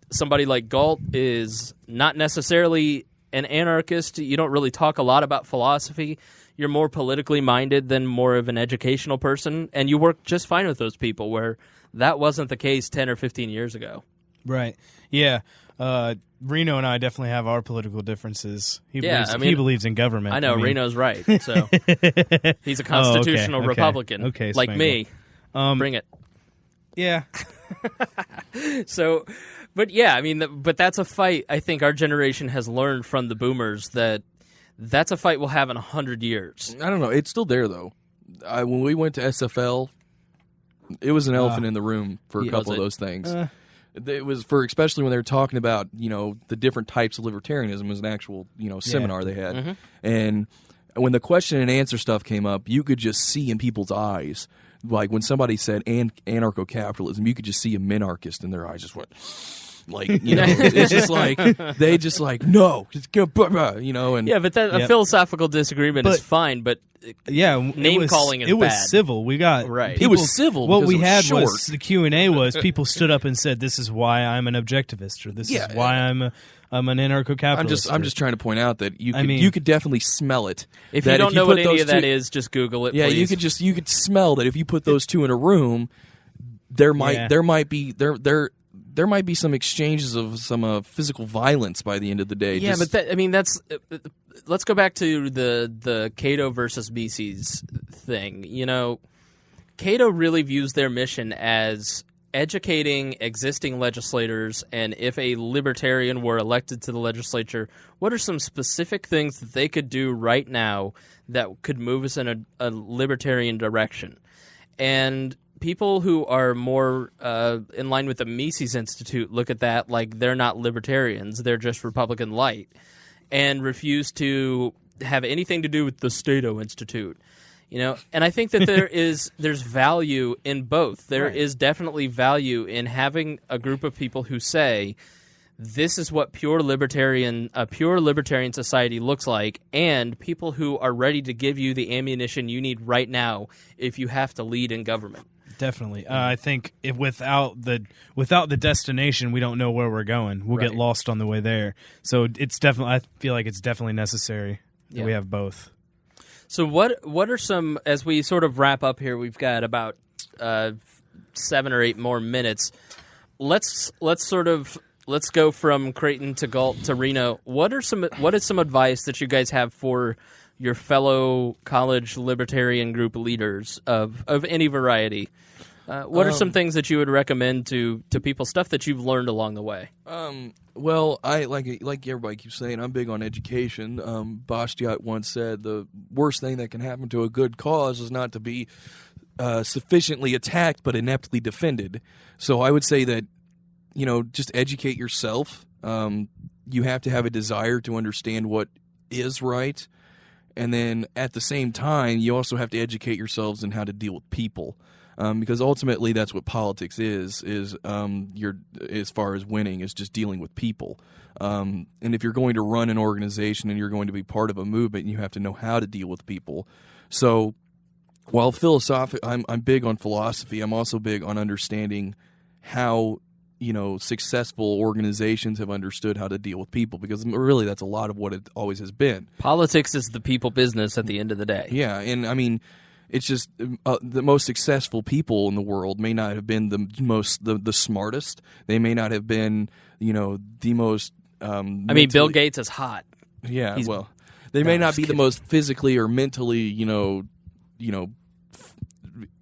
somebody like Galt is not necessarily an anarchist. You don't really talk a lot about philosophy. You're more politically minded than more of an educational person, and you work just fine with those people, where that wasn't the case 10 or 15 years ago. Right. Yeah. Reno and I definitely have our political differences. He believes in government. I know, Reno's right. So he's a constitutional Republican, okay, like me. Bring it. Yeah. So, but yeah, I mean, but that's a fight I think our generation has learned from the boomers, that's a fight we'll have in 100 years. I don't know. It's still there, though. When we went to SFL, it was an elephant in the room for a couple of those things. It was especially when they were talking about, the different types of libertarianism. It was an actual, seminar they had. Mm-hmm. And when the question and answer stuff came up, you could just see in people's eyes, like when somebody said anarcho-capitalism, you could just see a minarchist, and their eyes just went, like, it's just like, they just like, no, just go, and yeah, but a philosophical disagreement is fine, but name calling is bad. It was civil. We got it was civil. What we had was the Q&A was people stood up and said, "This is why I'm an objectivist," or "This is why I'm an anarcho-capitalist." I'm just trying to point out that you could definitely smell it. If you don't know what any of that is, just Google it. Yeah, please. you could smell that if you put those two in a room, there might be some exchanges of some physical violence by the end of the day. Yeah, but that's. Let's go back to the Cato versus Mises thing. Cato really views their mission as educating existing legislators, and if a libertarian were elected to the legislature, what are some specific things that they could do right now that could move us in a libertarian direction? And people who are more in line with the Mises Institute look at that like they're not libertarians, they're just Republican light, and refuse to have anything to do with the Stato Institute. And I think that there's value in both. There is definitely value in having a group of people who say this is what a pure libertarian society looks like, and people who are ready to give you the ammunition you need right now if you have to lead in government. Definitely. I think if without the destination, we don't know where we're going. We'll get lost on the way there. So it's definitely, I feel like it's definitely necessary that we have both. So what are some, as we sort of wrap up here, we've got about 7 or 8 more minutes. Let's go from Creighton to Galt to Reno. What is some advice that you guys have for your fellow college libertarian group leaders of any variety? What are some things that you would recommend to people, stuff that you've learned along the way? Well, I like everybody keeps saying, I'm big on education. Bastiat once said the worst thing that can happen to a good cause is not to be sufficiently attacked but ineptly defended. So I would say that, just educate yourself. You have to have a desire to understand what is right. And then at the same time, you also have to educate yourselves in how to deal with people. Because ultimately that's what politics is you're, as far as winning, is just dealing with people. And if you're going to run an organization and you're going to be part of a movement, you have to know how to deal with people. So while I'm big on philosophy, I'm also big on understanding how successful organizations have understood how to deal with people, because really that's a lot of what it always has been. Politics is the people business at the end of the day. Yeah, and I mean, it's just the most successful people in the world may not have been the smartest. They may not have been, the most. Bill Gates is hot. Yeah, they may not be the most physically or mentally,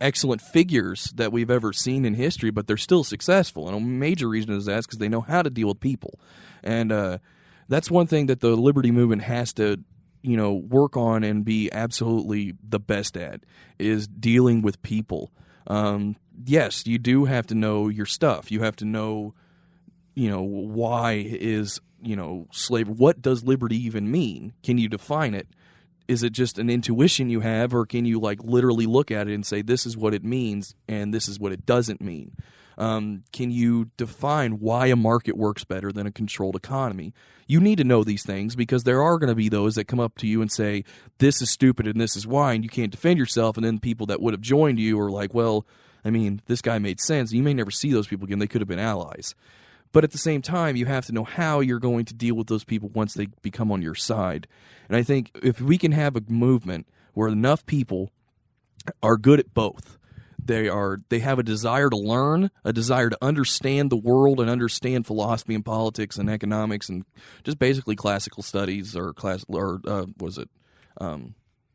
excellent figures that we've ever seen in history, but they're still successful. And a major reason is that because they know how to deal with people. And that's one thing that the Liberty Movement has to, work on and be absolutely the best at, is dealing with people. Yes, you do have to know your stuff. You have to know, why is, slavery, what does liberty even mean? Can you define it? Is it just an intuition you have, or can you literally look at it and say, this is what it means and this is what it doesn't mean? Can you define why a market works better than a controlled economy? You need to know these things, because there are going to be those that come up to you and say, this is stupid and this is why, and you can't defend yourself. And then people that would have joined you are like, well, I mean, this guy made sense. You may never see those people again. They could have been allies. But at the same time, you have to know how you're going to deal with those people once they become on your side. And I think if we can have a movement where enough people are good at both, they have a desire to learn, a desire to understand the world and understand philosophy and politics and economics and just basically classical studies or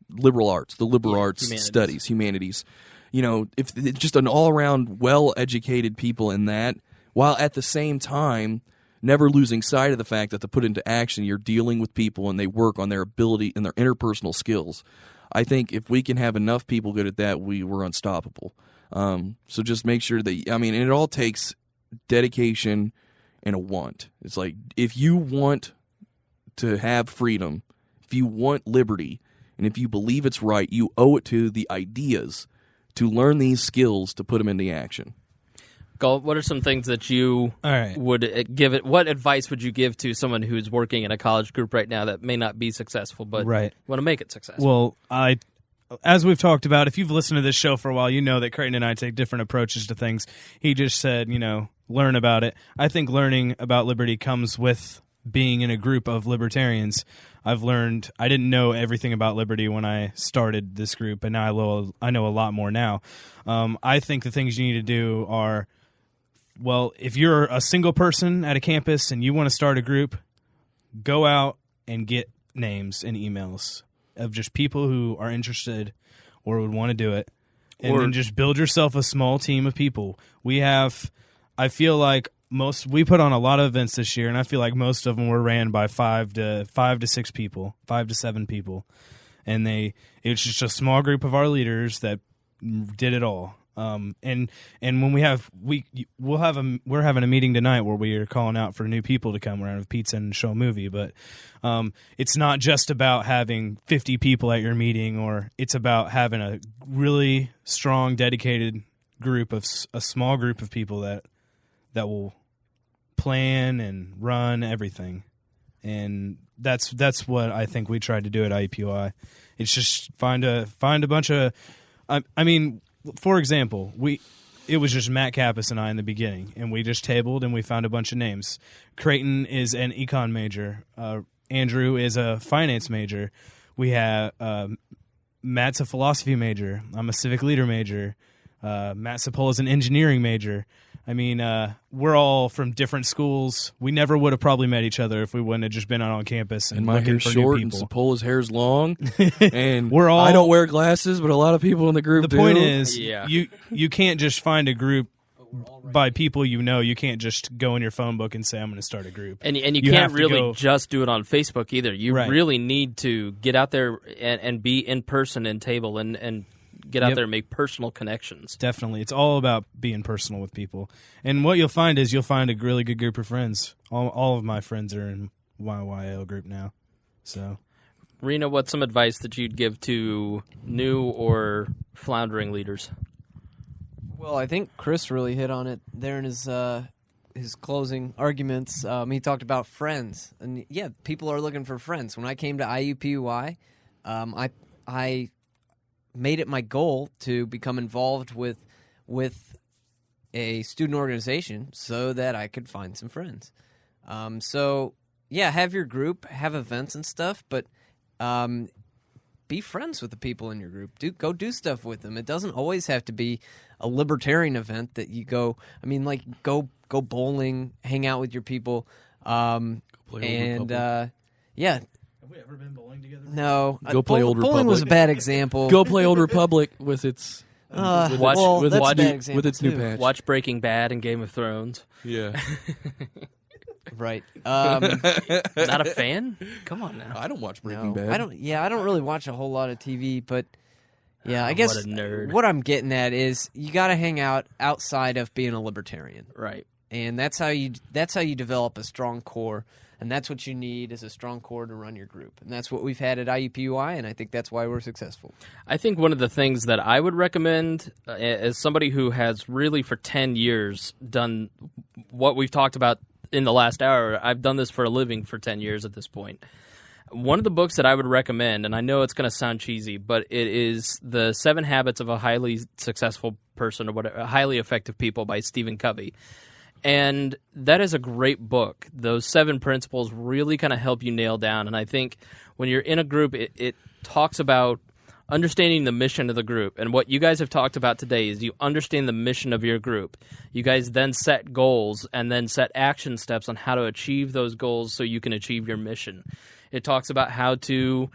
liberal arts, the liberal arts humanities. Studies, humanities. If it's just an all-around well-educated people in that, while at the same time never losing sight of the fact that to put into action, you're dealing with people and they work on their ability and their interpersonal skills. I think if we can have enough people good at that, we're unstoppable. So just make sure that, and it all takes dedication and a want. It's like, if you want to have freedom, if you want liberty, and if you believe it's right, you owe it to the ideas to learn these skills to put them into action. Galt, what are some things that you would give it? What advice would you give to someone who's working in a college group right now that may not be successful, but want to make it successful? Well, as we've talked about, if you've listened to this show for a while, you know that Creighton and I take different approaches to things. He just said, learn about it. I think learning about liberty comes with being in a group of libertarians. I've learned, I didn't know everything about liberty when I started this group, and now I know a lot more now. I think the things you need to do are, well, if you're a single person at a campus and you want to start a group, go out and get names and emails of just people who are interested or would want to do it. And then just build yourself a small team of people. I feel like we put on a lot of events this year, and I feel like most of them were ran by 5 to 6 people, 5 to 7 people. And it's just a small group of our leaders that did it all. And when we're having a meeting tonight where we are calling out for new people to come around with pizza and show a movie, but it's not just about having 50 people at your meeting, or it's about having a really strong, dedicated group of a small group of people that will plan and run everything. And that's what I think we tried to do at IUPUI. It's just find a bunch of I mean, for example, it was just Matt Kappas and I in the beginning, and we just tabled and we found a bunch of names. Creighton is an econ major. Andrew is a finance major. We have Matt's a philosophy major. I'm a civic leader major. Matt Cipolla is an engineering major. I mean, we're all from different schools. We never would have probably met each other if we wouldn't have just been out on campus and my looking hair's for short new and people. Cipolla's hair's long, and I don't wear glasses, but a lot of people in the group do. The point is, Yeah. you can't just find a group by people you know. You can't just go in your phone book and say, I'm going to start a group. And you You can't have to really go- just do it on Facebook either. You Right. really need to get out there and be in person and table and get out Yep. there and make personal connections. Definitely. It's all about being personal with people. And what you'll find is you'll find a really good group of friends. All of my friends are in YYL group now. So Reno, what's some advice that you'd give to new or floundering leaders? Well, I think Chris really hit on it there in his closing arguments. He talked about friends, and yeah, people are looking for friends. When I came to IUPUI, I made it my goal to become involved with a student organization so that I could find some friends. So yeah, have your group, have events and stuff, but be friends with the people in your group. Go do stuff with them. It doesn't always have to be a libertarian event that you go. I mean, like go bowling, hang out with your people, play Old and Republic. yeah. have we ever been bowling together? No, Go play Old bowling was a Republic. bad example. Go play Old Republic with its Watch- well, with that's watch- a bad example with its new too. patch. Watch Breaking Bad and Game of Thrones. Yeah, Right. Not a fan? Come on now. I don't watch Breaking No, Bad. I don't. Yeah, I don't really watch a whole lot of TV, but yeah, I guess What a nerd. what I'm getting at is you got to hang out outside of being a libertarian, Right. and that's how you develop a strong core, and that's what you need is a strong core to run your group, and that's what we've had at IUPUI, and I think that's why we're successful. I think one of the things that I would recommend as somebody who has really for 10 years done what we've talked about in the last hour, I've done this for a living for 10 years at this point. One of the books that I would recommend, and I know it's going to sound cheesy, but it is The 7 Habits of a Highly Successful Person or whatever, Highly Effective People by Stephen Covey. And that is a great book. Those 7 principles really kind of help you nail down. And I think when you're in a group, it talks about understanding the mission of the group. And what you guys have talked about today is you understand the mission of your group. You guys then set goals and then set action steps on how to achieve those goals so you can achieve your mission. It talks about how to,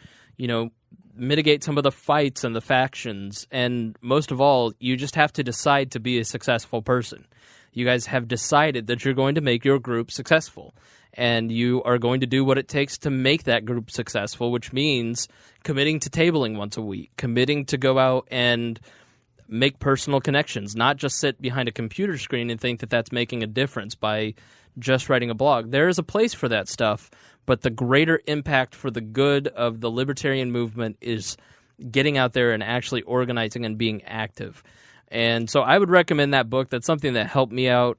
mitigate some of the fights and the factions. And most of all, you just have to decide to be a successful person. You guys have decided that you're going to make your group successful. And you are going to do what it takes to make that group successful, which means committing to tabling once a week, committing to go out and make personal connections, not just sit behind a computer screen and think that that's making a difference by just writing a blog. There is a place for that stuff, but the greater impact for the good of the libertarian movement is getting out there and actually organizing and being active. And so I would recommend that book. That's something that helped me out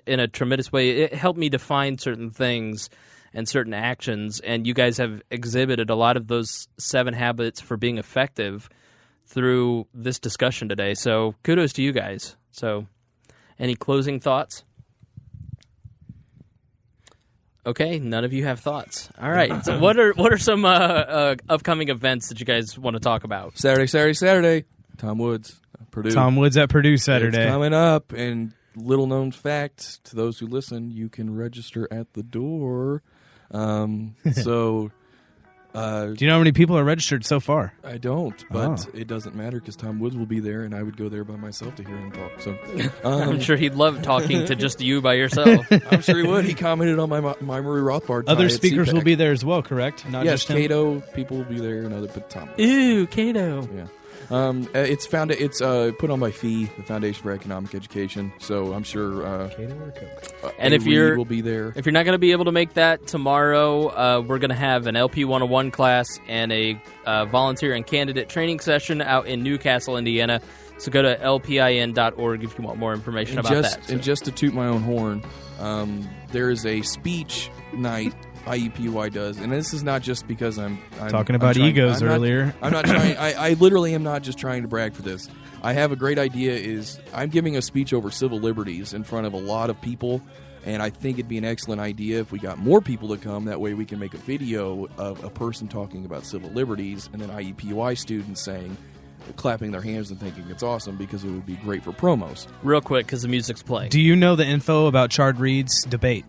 in a tremendous way. It helped me define certain things and certain actions, and you guys have exhibited a lot of those 7 habits for being effective through this discussion today. So kudos to you guys. So any closing thoughts? Okay, none of you have thoughts. All right. So what are some upcoming events that you guys want to talk about? Saturday. Tom Woods, Purdue. Tom Woods at Purdue Saturday. It's coming up, and little known fact to those who listen, you can register at the door. So Do you know how many people are registered so far? I don't, but it doesn't matter because Tom Woods will be there, and I would go there by myself to hear him talk. So I'm sure he'd love talking to just you by yourself. I'm sure he would. He commented on my Murray Rothbard. Other speakers will be there as well, correct? Not Yes, just him? Cato people will be there, and other but Tom. Ooh, Cato. Yeah. It's put on by FEE, the Foundation for Economic Education. So I'm sure Cato or Coke? And if Reed you're will be there. If you're not going to be able to make that tomorrow, we're going to have an LP 101 class and a volunteer and candidate training session out in Newcastle, Indiana. So go to lpin.org if you want more information about that. And just to toot my own horn, there is a speech night IUPUI does, and this is not just because I'm talking about egos earlier. I'm not trying. I literally am not just trying to brag for this. I have a great idea. I'm giving a speech over civil liberties in front of a lot of people, and I think it'd be an excellent idea if we got more people to come. That way we can make a video of a person talking about civil liberties, and then IUPUI students clapping their hands and thinking it's awesome, because it would be great for promos. Real quick, because the music's playing. Do you know the info about Chard Reed's debate?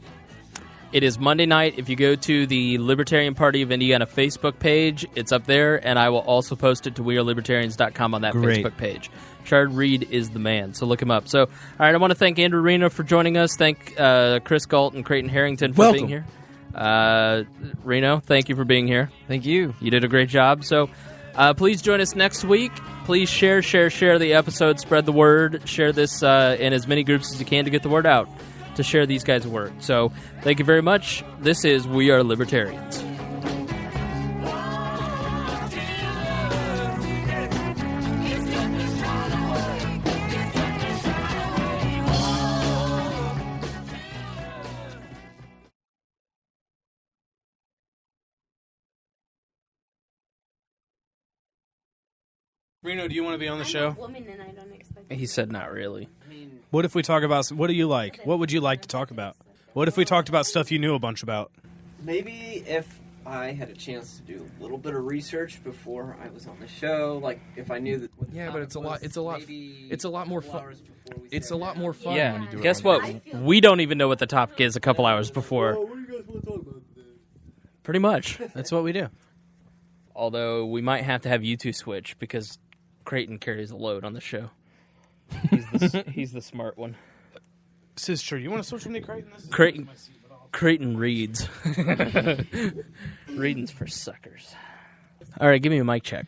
It is Monday night. If you go to the Libertarian Party of Indiana Facebook page, it's up there, and I will also post it to wearelibertarians.com on that Facebook page. Chard Reed is the man, so look him up. So, all right, I want to thank Andrew Reno for joining us. Thank Chris Galt and Creighton Harrington for being here. Reno, thank you for being here. Thank you. You did a great job. So, please join us next week. Please share the episode, spread the word, share this in as many groups as you can to get the word out, to share these guys' work. So, thank you very much. This is We Are Libertarians. Reno, do you want to be on the show? I'm a woman and I don't expect He said not really. What if we talk about, what do you like? What would you like to talk about? What if we talked about stuff you knew a bunch about? Maybe if I had a chance to do a little bit of research before I was on the show, like if I knew that. What the But it's a lot. It's a lot. It's a lot more fun. It's a lot more fun when you do it. Guess what? We don't even know what the topic is a couple hours before. What do you guys want to talk about today? Pretty much. That's what we do. Although we might have to have you two switch because Creighton carries a load on the show. He's the smart one. This is true. You want to switch with me, Creighton? Creighton reads. Reading's for suckers. All right, give me a mic check.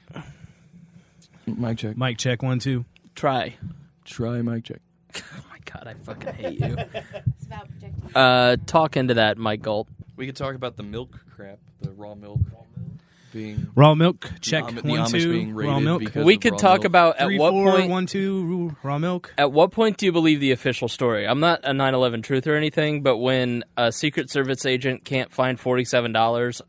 Mic check. Mic check, 1, 2. Try mic check. Oh my god, I fucking hate you. it's about projecting. Talk into that, Mike Galt. We could talk about the milk crap, the raw milk being Raw milk, check, the 1, Amish 2. being raided Raw milk. because We of could raw talk milk. about at 3, what 4, point. 1, 2, raw milk. At what point do you believe the official story? I'm not a 9/11 truth or anything, but when a Secret Service agent can't find $47,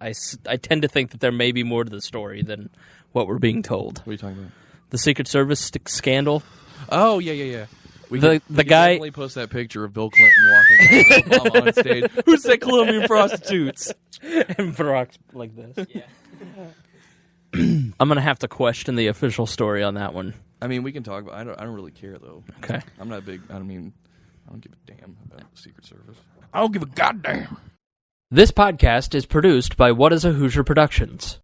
I tend to think that there may be more to the story than what we're being told. What are you talking about? The Secret Service scandal. Oh yeah. We The could guy- definitely post that picture of Bill Clinton walking with Obama on stage. Who said Colombian prostitutes? And Barack's like this. Yeah. I'm gonna have to question the official story on that one. I mean, we can talk about. I don't really care though. Okay. I'm not big. I don't give a damn about the Secret Service. I don't give a goddamn. This podcast is produced by What is a Hoosier Productions.